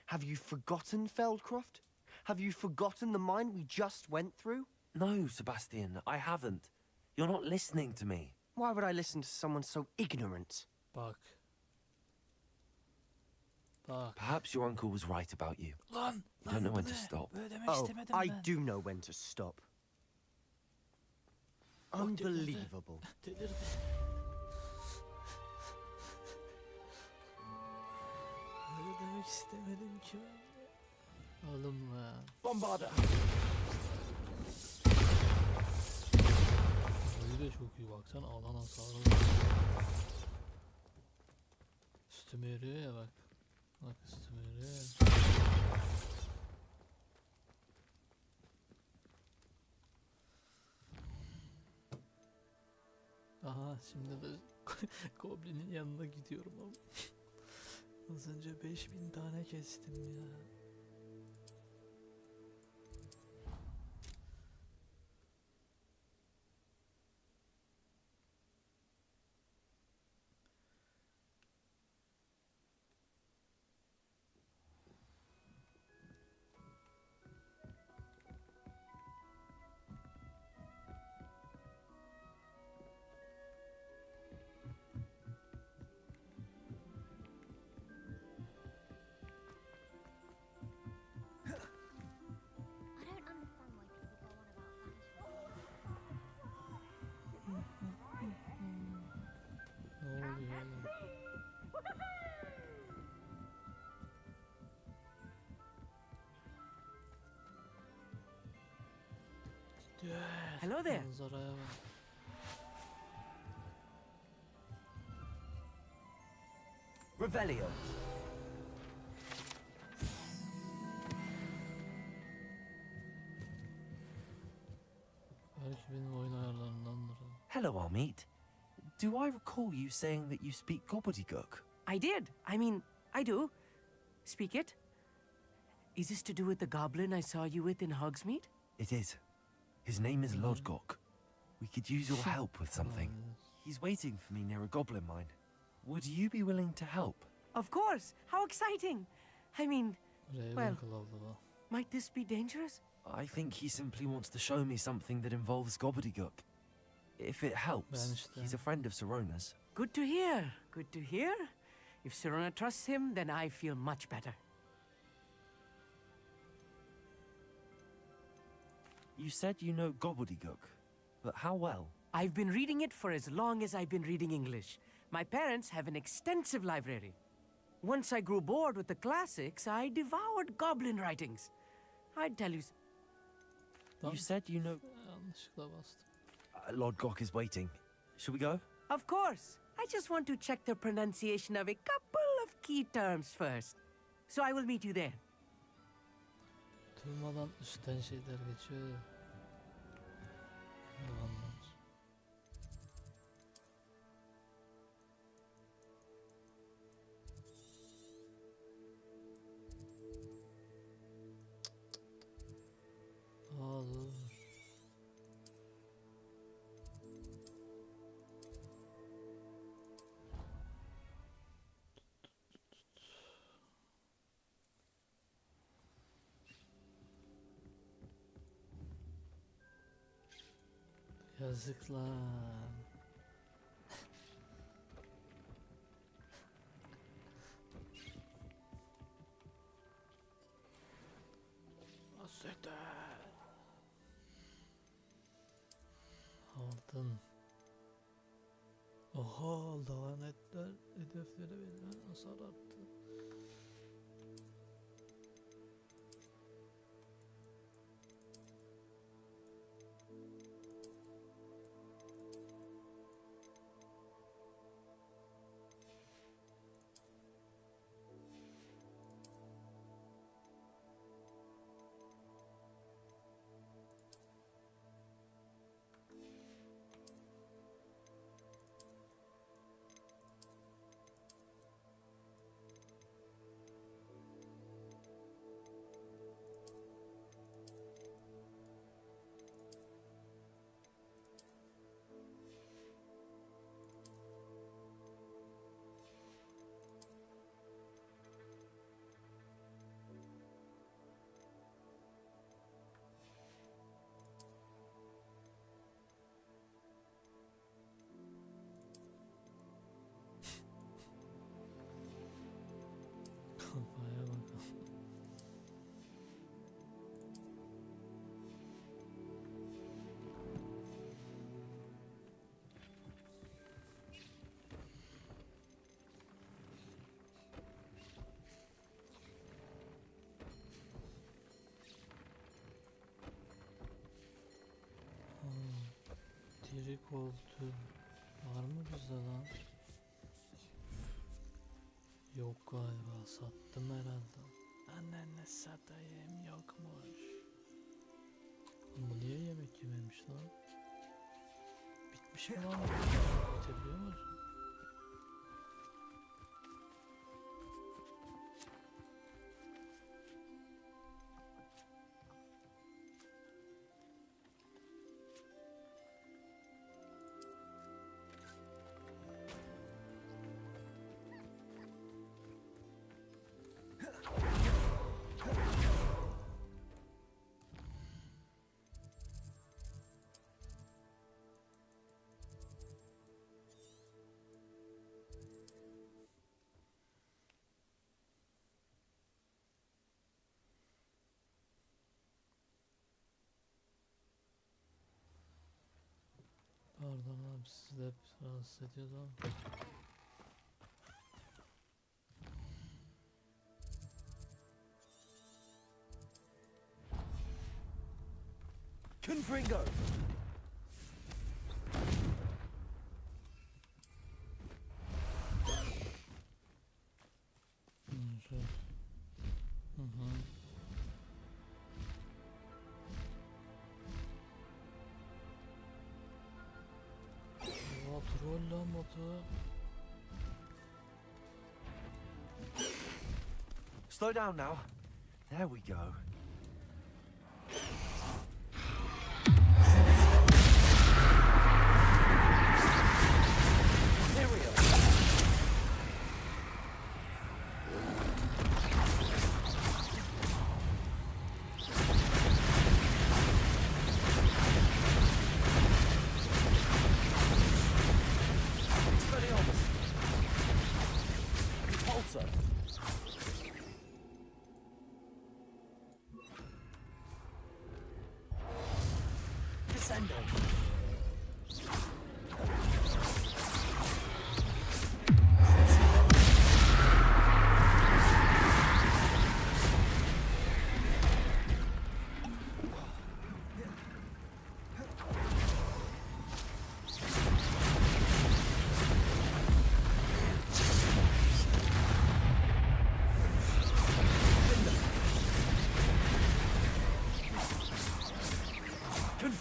Have you forgotten Feldcroft? Have you forgotten the mine we just went through? No, Sebastian, I haven't. You're not listening to me. Why would I listen to someone so ignorant? Bak. Bak. Perhaps your uncle was right about you. Lan! You don't know bu when to ne? stop. Böyle demek Oh, istemedim I ben. do know when to stop. Bak delirdi. Unbelievable. Delirdi. Öyle demek istemedim ki ben. Oğlum lan. Bombarda! Boyu da çok iyi baksana, alan hasarı. Üstüme yürüyor ya bak. Bak üstüme yürüyor ya. Aha şimdi de Goblin'in yanına gidiyorum ama. Az önce 5000 tane kestim ya. I don't understand why people go on about Ne oluyor oğlum? Güzel. Hello there. Manzaraya bak. Revelio. Belki benim oyun ayarlarındandır. o. Hello, Amit. Do I recall you saying that you speak gobbledygook? I did. I mean, I do. Speak it. Is this to do with the goblin I saw you with in Hogsmeade? It is. His name is Lodgok. We could use your help with something. He's waiting for me near a goblin mine. Would you be willing to help? Of course. How exciting. I mean, well- Ravenclaw'da da. might this be dangerous? I think he simply wants to show me something that involves gobbledygook. If it helps, işte. he's a friend of Sirona's. Good to hear. Good to hear. If Sirona trusts him, then I feel much better. You said you know gobbledygook, but how well? I've been reading it for as long as I've been reading English. My parents have an extensive library. Once I grew bored with the classics, I devoured goblin writings. I'd tell you... You said you know... Yanlışlıkla bastım. Lord Gok is waiting. Shall we go? Of course. I just want to check the pronunciation of a couple of key terms first. So I will meet you there. Durmadan üstten şeyler geçiyor ya. Yalanlar. Aa dur. Yazık lan. Aldın. Oha, lanetler hedeflere verilen hasar arttı. Kafaya bakalım. Diri koltuğu var mı bizde lan? Yok galiba, sattım herhalde. Annene satayım, yokmuş. Bu niye yemek yememiş lan? Bitmiş mi lan? Bitebiliyor mu? Pardon abi, sizi de hep rahatsız ediyordu ama. Confringo! Şöyle. Hı hı. Oha, troll lan botu. Slow down now. There we go.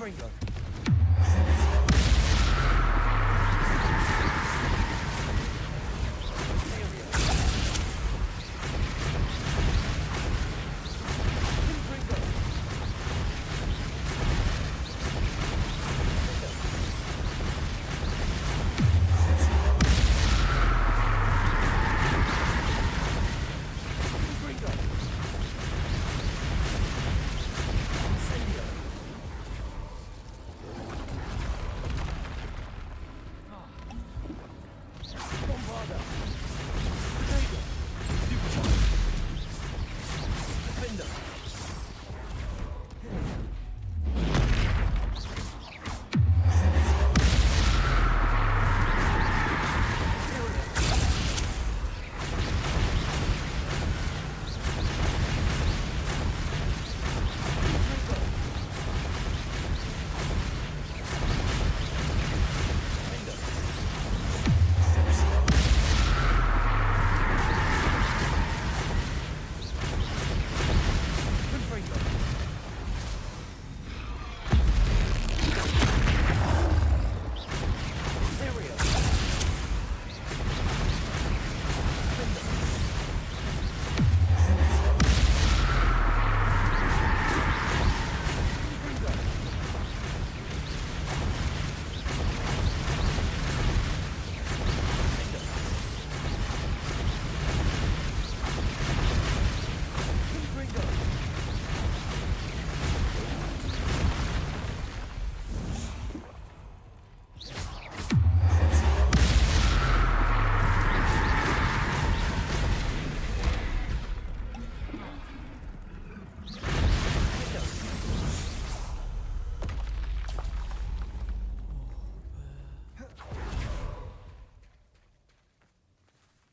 Confringo.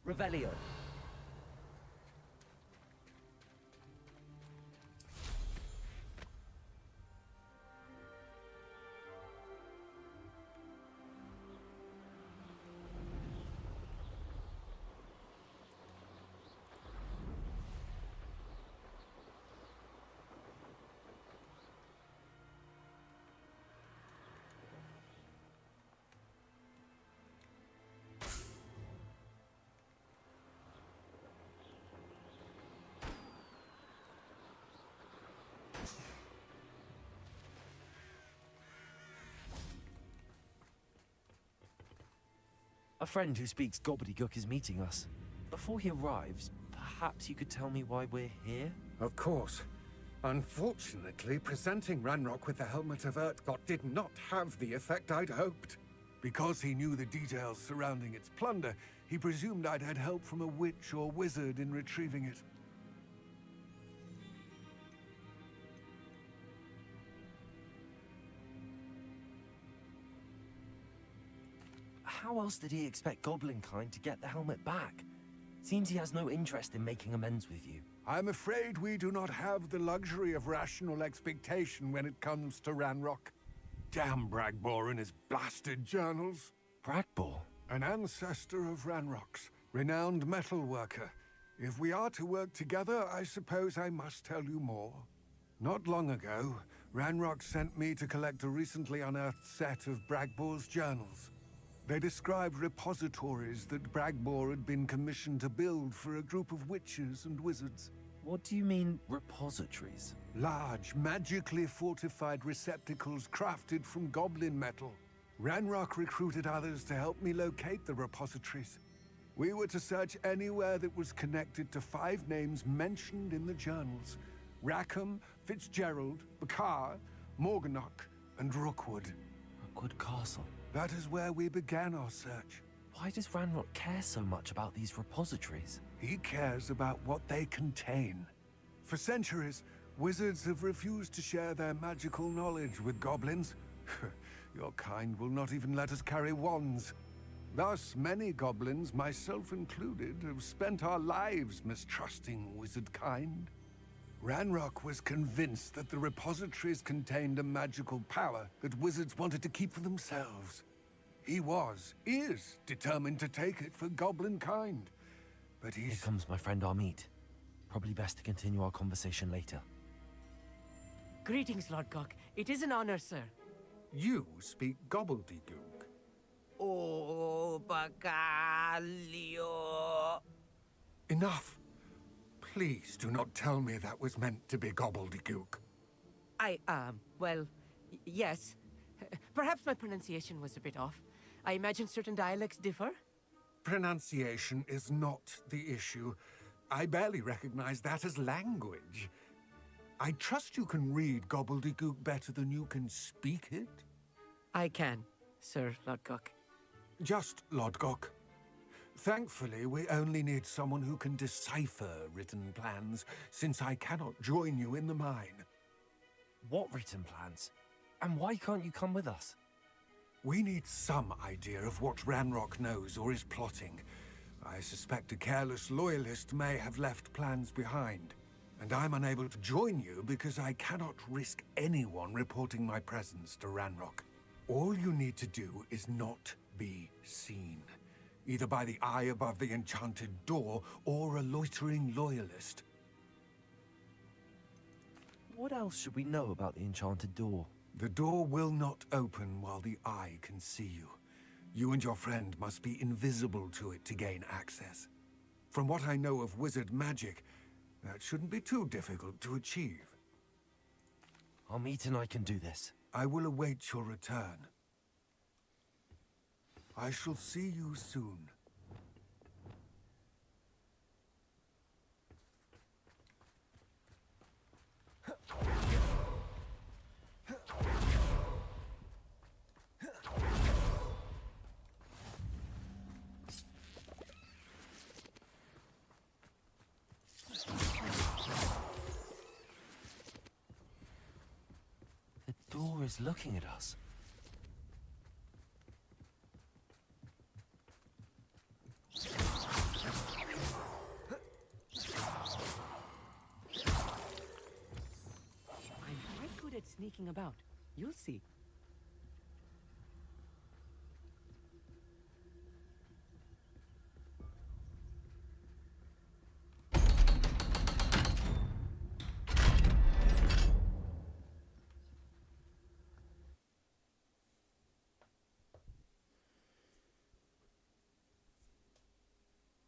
Revelio. A friend who speaks gobbledygook is meeting us. Before he arrives, perhaps you could tell me why we're here? Of course. Unfortunately, presenting Ranrock with the Helmet of Urtkot did not have the effect I'd hoped. Because he knew the details surrounding its plunder, he presumed I'd had help from a witch or wizard in retrieving it. How else did he expect Goblinkind to get the helmet back? Seems he has no interest in making amends with you. I'm afraid we do not have the luxury of rational expectation when it comes to Ranrock. Damn Bragbor and his blasted journals. Bragbor? An ancestor of Ranrock's, renowned metal worker. If we are to work together, I suppose I must tell you more. Not long ago, Ranrock sent me to collect a recently unearthed set of Bragbor's journals. They described repositories that Bragbor had been commissioned to build for a group of witches and wizards. What do you mean, repositories? Large, magically fortified receptacles crafted from goblin metal. Ranrock recruited others to help me locate the repositories. We were to search anywhere that was connected to 5 names mentioned in the journals. Rackham, Fitzgerald, Bakar, Morganach, and Rookwood. Rookwood Castle. That is where we began our search. Why does Ranrock care so much about these repositories? He cares about what they contain. For centuries, wizards have refused to share their magical knowledge with goblins. Your kind will not even let us carry wands. Thus, many goblins, myself included, have spent our lives mistrusting wizard kind. Ranrock was convinced that the repositories contained a magical power that wizards wanted to keep for themselves. He is determined to take it for goblin kind. But Here comes my friend Amit. Probably best to continue our conversation later. Greetings, Lord Gok. It is an honor, sir. You speak gobbledygook. Oh, bacalio. Enough. Please do not tell me that was meant to be gobbledygook. Well, yes. Perhaps my pronunciation was a bit off. I imagine certain dialects differ. Pronunciation is not the issue. I barely recognize that as language. I trust you can read gobbledygook better than you can speak it? I can, Sir Lodgok. Just Lodgok. Thankfully, we only need someone who can decipher written plans, since I cannot join you in the mine. What written plans? And why can't you come with us? We need some idea of what Ranrock knows or is plotting. I suspect a careless loyalist may have left plans behind. And I'm unable to join you because I cannot risk anyone reporting my presence to Ranrock. All you need to do is not be seen, either by the eye above the enchanted door or a loitering loyalist. What else should we know about the enchanted door? The door will not open while the eye can see you. You and your friend must be invisible to it to gain access. From what I know of wizard magic, that shouldn't be too difficult to achieve. Our meet and I can do this. I will await your return. I shall see you soon. The door is looking at us. I'm quite good at sneaking about. You'll see.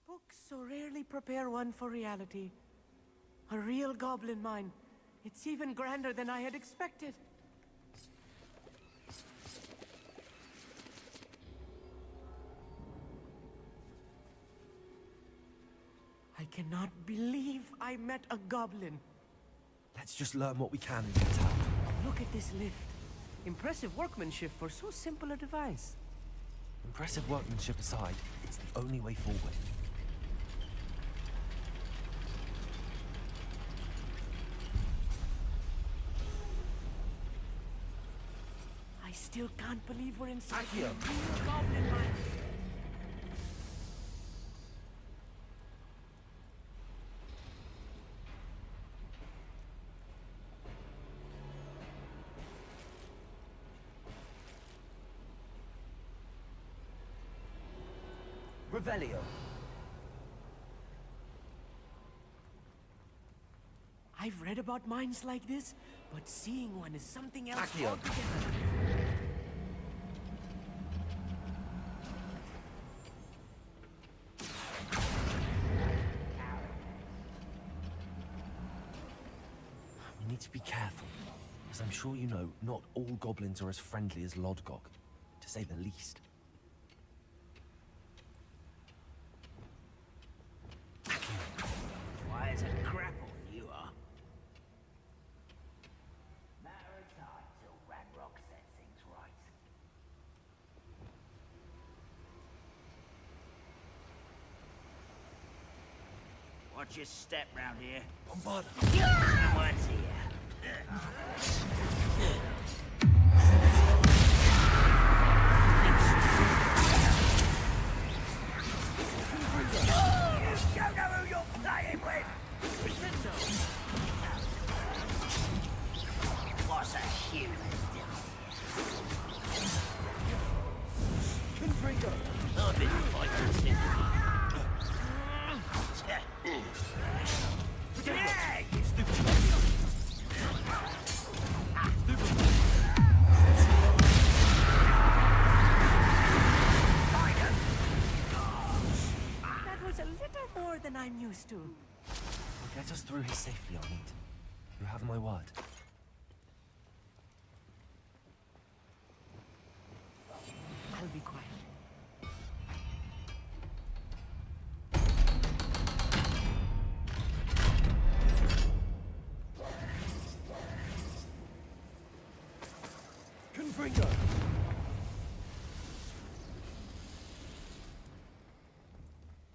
Books so rarely prepare one for reality. A real goblin mine. It's even grander than I had expected. I cannot believe I met a goblin. Let's just learn what we can and get out. Look at this lift. Impressive workmanship for so simple a device. Impressive workmanship aside, it's the only way forward. I still can't believe we're inside a real goblin mine. Revelio. I've read about mines like this, but seeing one is something else Accio. altogether. We need to be careful, as I'm sure you know, not all goblins are as friendly as Lodgok, to say the least. Why is a grapple you are? Matter of time till Ranrock sets things right. Watch your step round here. Someone's here. You don't know who you're playing with! What's a human doing? I've been fighting since yeah, you stupid! was a little more than I'm used to. We'll get us through here safely, Armit. You have my word. I'll be quiet. Confringo!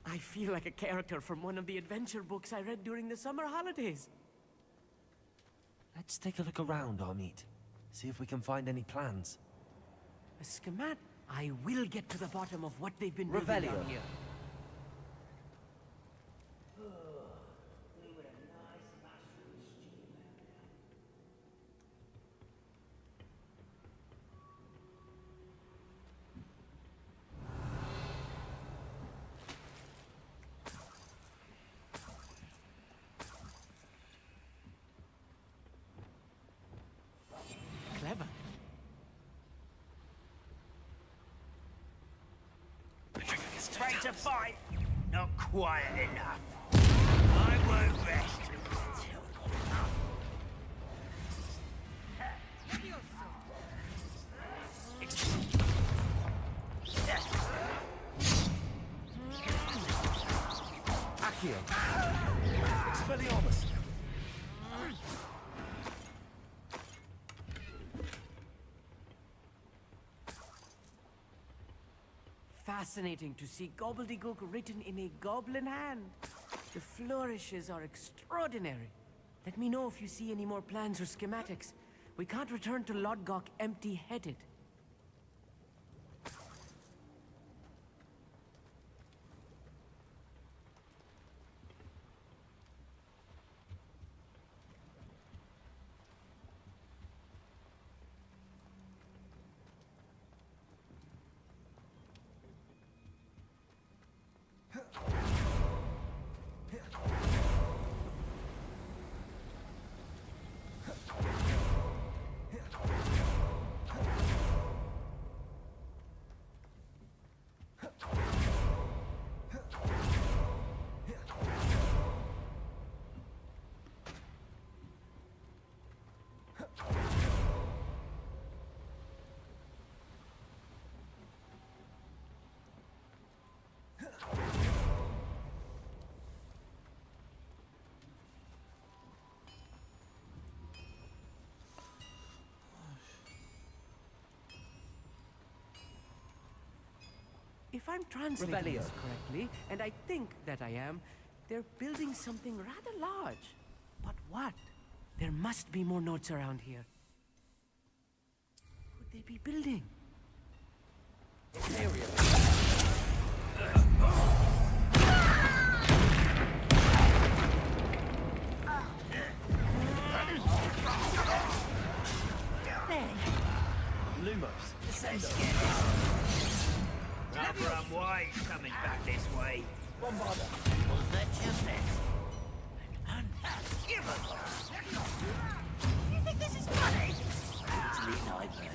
I feel like a character from one of the adventure books I read during the summer holidays. Let's take a look around, Armit. See if we can find any plans. A schematic? I will get to the bottom of what they've been building down Revelio. here. Clever. Ready to fight? Not quiet enough. I won't rest Accio. Expelliarmus. Fascinating to see gobbledygook written in a goblin hand. The flourishes are extraordinary. Let me know if you see any more plans or schematics. We can't return to Lodgok empty-headed. If I'm translating Revelio. this correctly, and I think that I am, they're building something rather large. But what? There must be more notes around here. What could they be building? Lumos. Rather unwise coming back this way. Bombarda. Was that just it? Unforgivable! You think this is funny? Totally neither.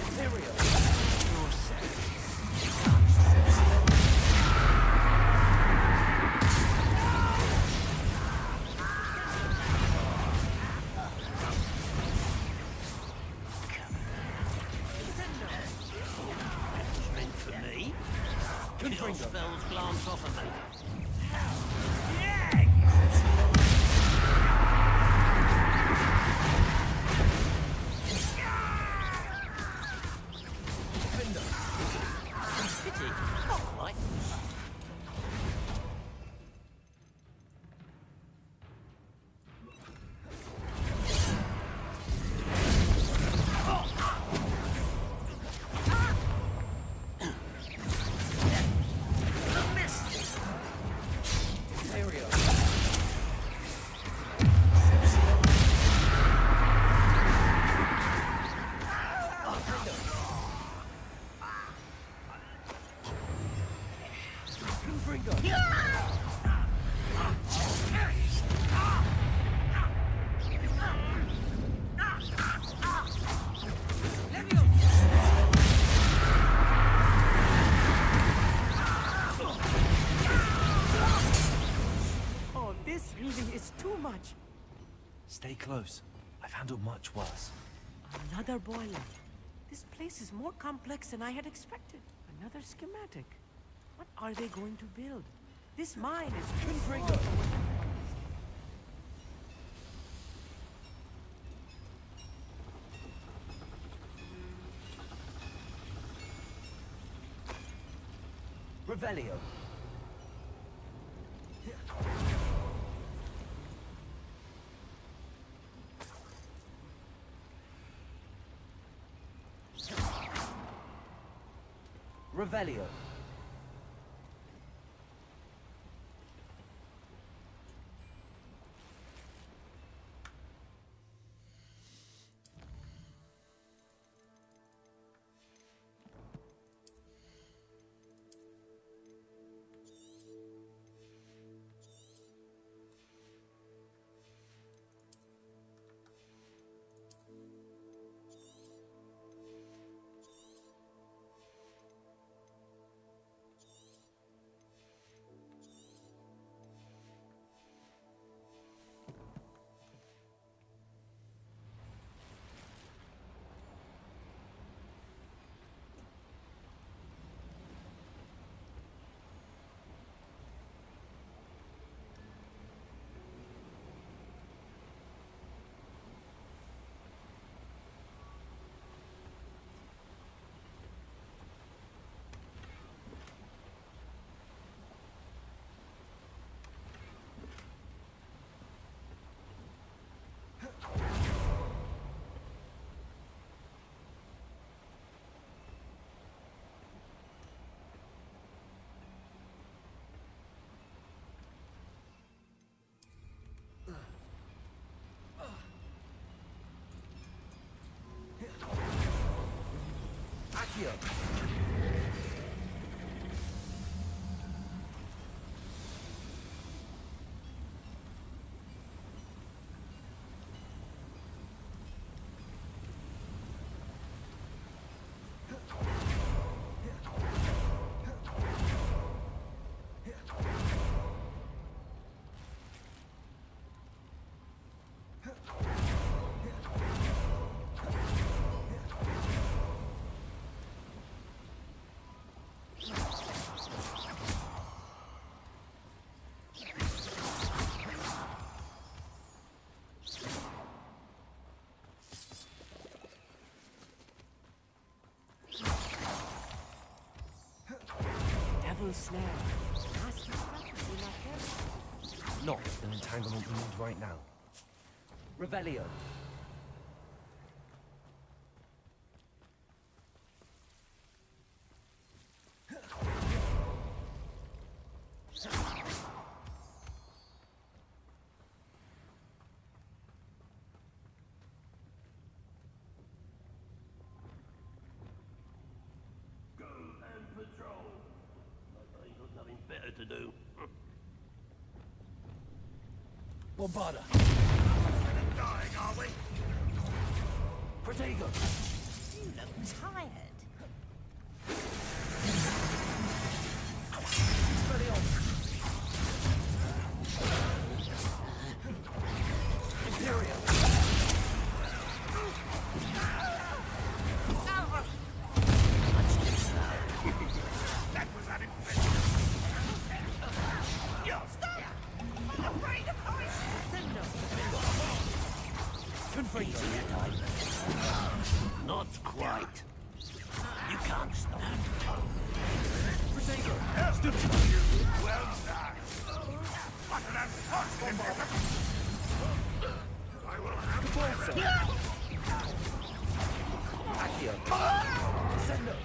Imperial. Your service. Meant for me. Your spells glance off of me. Yeah! Pity. Not quite. much. Stay close. I've handled much worse. Another boiler. This place is more complex than I had expected. Another schematic. What are they going to build? This mine is too small for what they're Revelio. Revelio. Accio. Devil's snare. Nasty stuff if you're not careful. Not the entanglement we need right now. Revelio. Go and patrol. I ain't got nothing better to do. Bombarda. Dying, are we? Protego. You look tired. Imperial. That was unimpressive. Stop! I'm afraid of heights. Not quite. You can't stop. Well done. What an unfortunate effort. I will have Accio. Sendo.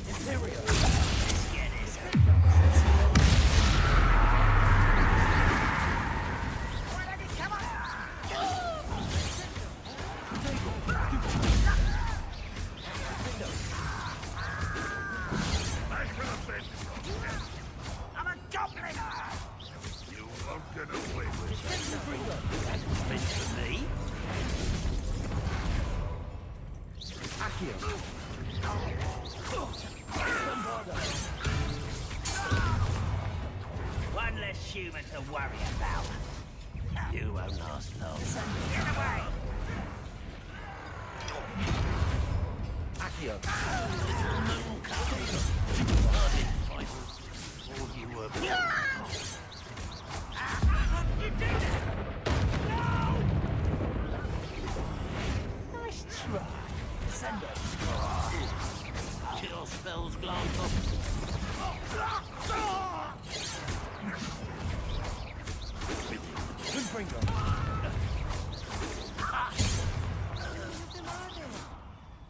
Imperial. I'm a goblin! You won't get away with it. That was meant for me. One less human to worry about. You won't last long. Get away! Accio. You were... Nice try. Send it. Chill spells glance off. Good finger.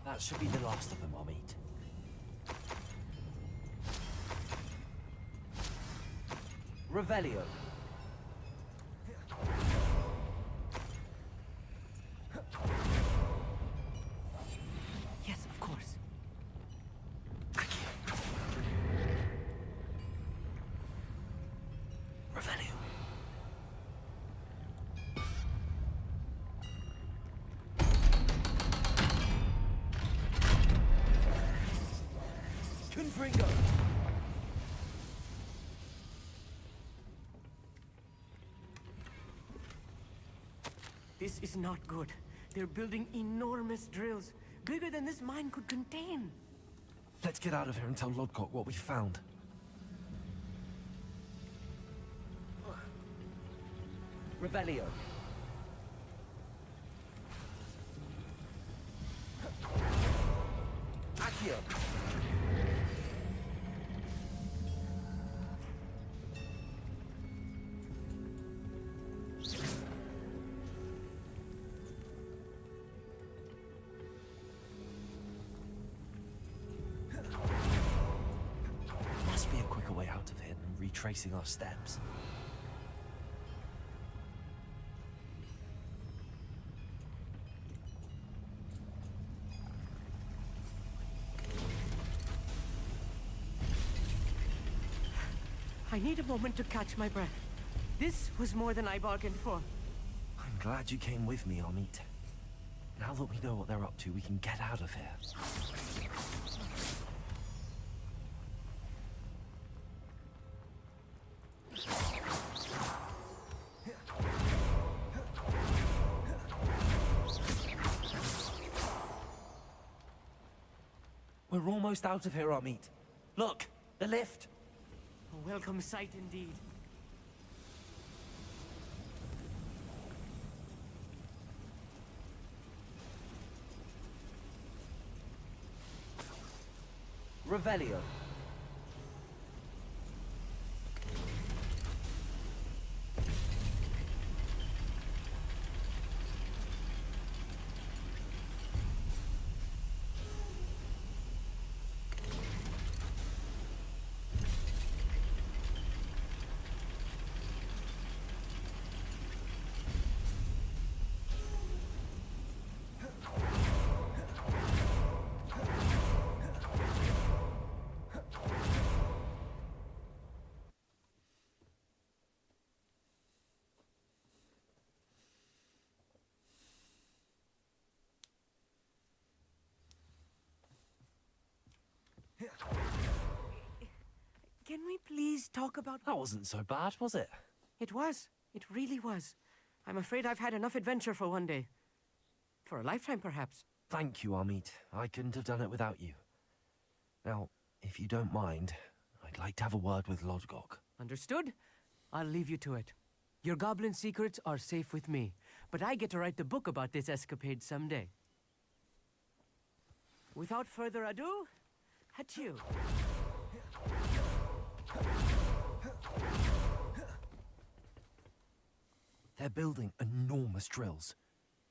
That should be the last of them, I'll meet. Revelio. Yes, of course. Revelio. Confringo. This is not good. They're building enormous drills, bigger than this mine could contain. Let's get out of here and tell Lodgok what we found. Revelio. Accio. Must be a quicker way out of here than retracing our steps. I need a moment to catch my breath. This was more than I bargained for. I'm glad you came with me, Amit. Now that we know what they're up to, we can get out of here. We're almost out of here, Amit. Look, the lift. A welcome sight indeed. Revelio. Can we please talk about... That wasn't so bad, was it? It was. It really was. I'm afraid I've had enough adventure for one day. For a lifetime, perhaps. Thank you, Amit. I couldn't have done it without you. Now, if you don't mind, I'd like to have a word with Lodgok. Understood? I'll leave you to it. Your goblin secrets are safe with me, but I get to write the book about this escapade someday. Without further ado, adieu. They're building enormous drills.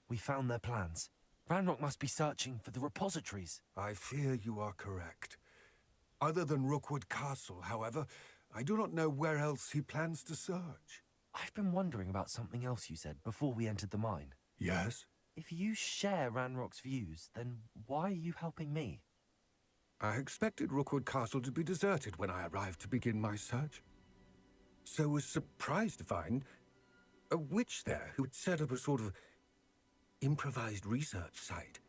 We found their plans. Ranrock must be searching for the repositories. I fear you are correct. Other than Rookwood Castle, however, I do not know where else he plans to search. I've been wondering about something else you said before we entered the mine. Yes? If you share Ranrock's views, then why are you helping me? I expected Rookwood Castle to be deserted when I arrived to begin my search. So was surprised to find a witch there who had set up a sort of improvised research site.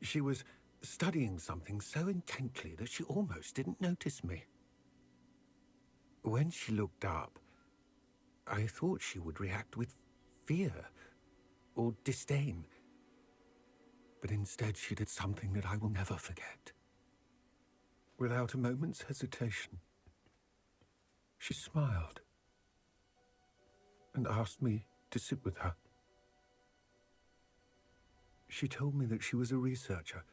She was studying something so intently that she almost didn't notice me. When she looked up, I thought she would react with fear or disdain. But instead she did something that I will never forget. Without a moment's hesitation, she smiled and asked me to sit with her. She told me that she was a researcher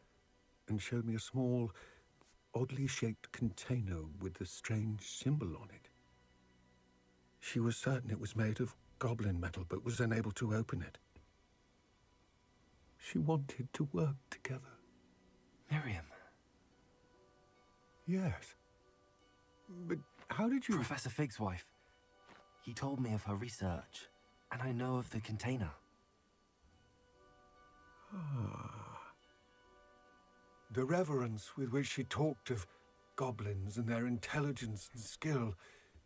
and showed me a small, oddly shaped container with a strange symbol on it. She was certain it was made of goblin metal, but was unable to open it. She wanted to work together. Miriam. Yes. But how did you... Professor Fig's wife. He told me of her research, and I know of the container. The reverence with which she talked of goblins and their intelligence and skill,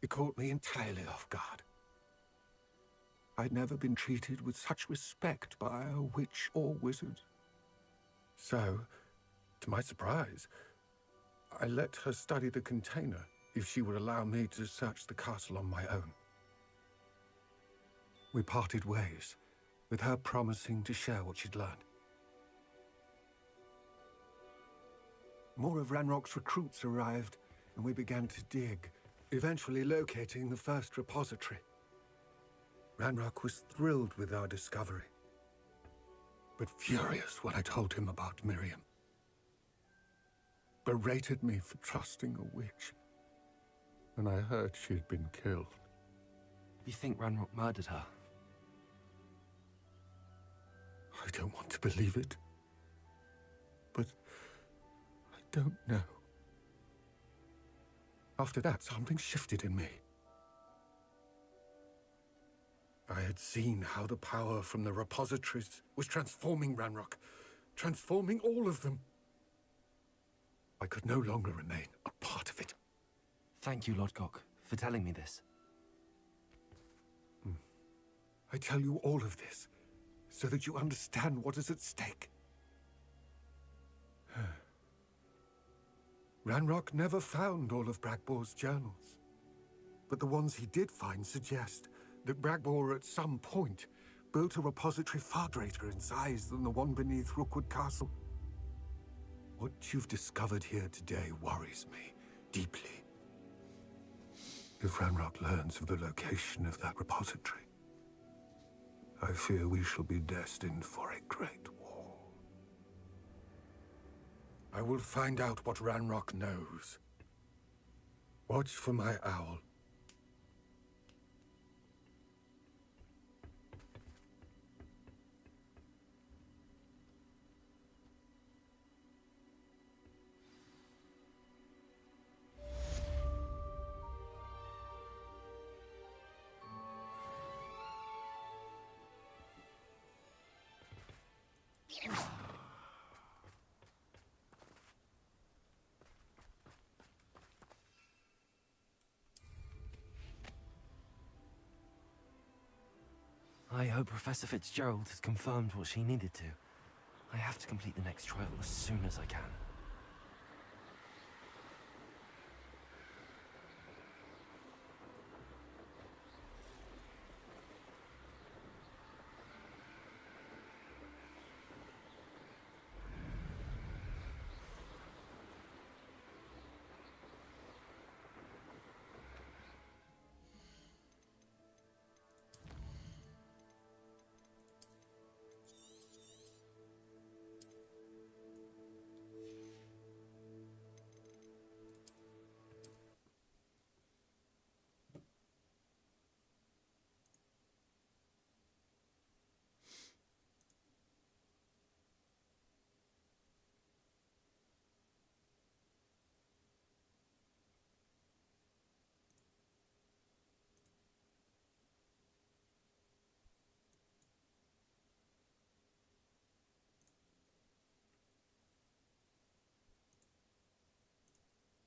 it caught me entirely off guard. I'd never been treated with such respect by a witch or wizard. So, to my surprise, I let her study the container if she would allow me to search the castle on my own. We parted ways, with her promising to share what she'd learned. More of Ranrock's recruits arrived, and we began to dig, eventually locating the first repository. Ranrock was thrilled with our discovery, but furious when I told him about Miriam. Berated me for trusting a witch, and I heard she had been killed. You think Ranrock murdered her? I don't want to believe it, but I don't know. After that, something shifted in me. I had seen how the power from the repositories was transforming Ranrock, transforming all of them. I could no longer remain a part of it. Thank you, Lodgok, for telling me this. I tell you all of this so that you understand what is at stake. Ranrock never found all of Bragbor's journals, but the ones he did find suggest that Bragbor at some point built a repository far greater in size than the one beneath Rookwood Castle. What you've discovered here today worries me deeply. If Ranrock learns of the location of that repository, I fear we shall be destined for a great war. I will find out what Ranrock knows. Watch for my owl. I hope Professor Fitzgerald has confirmed what she needed to. I have to complete the next trial as soon as I can.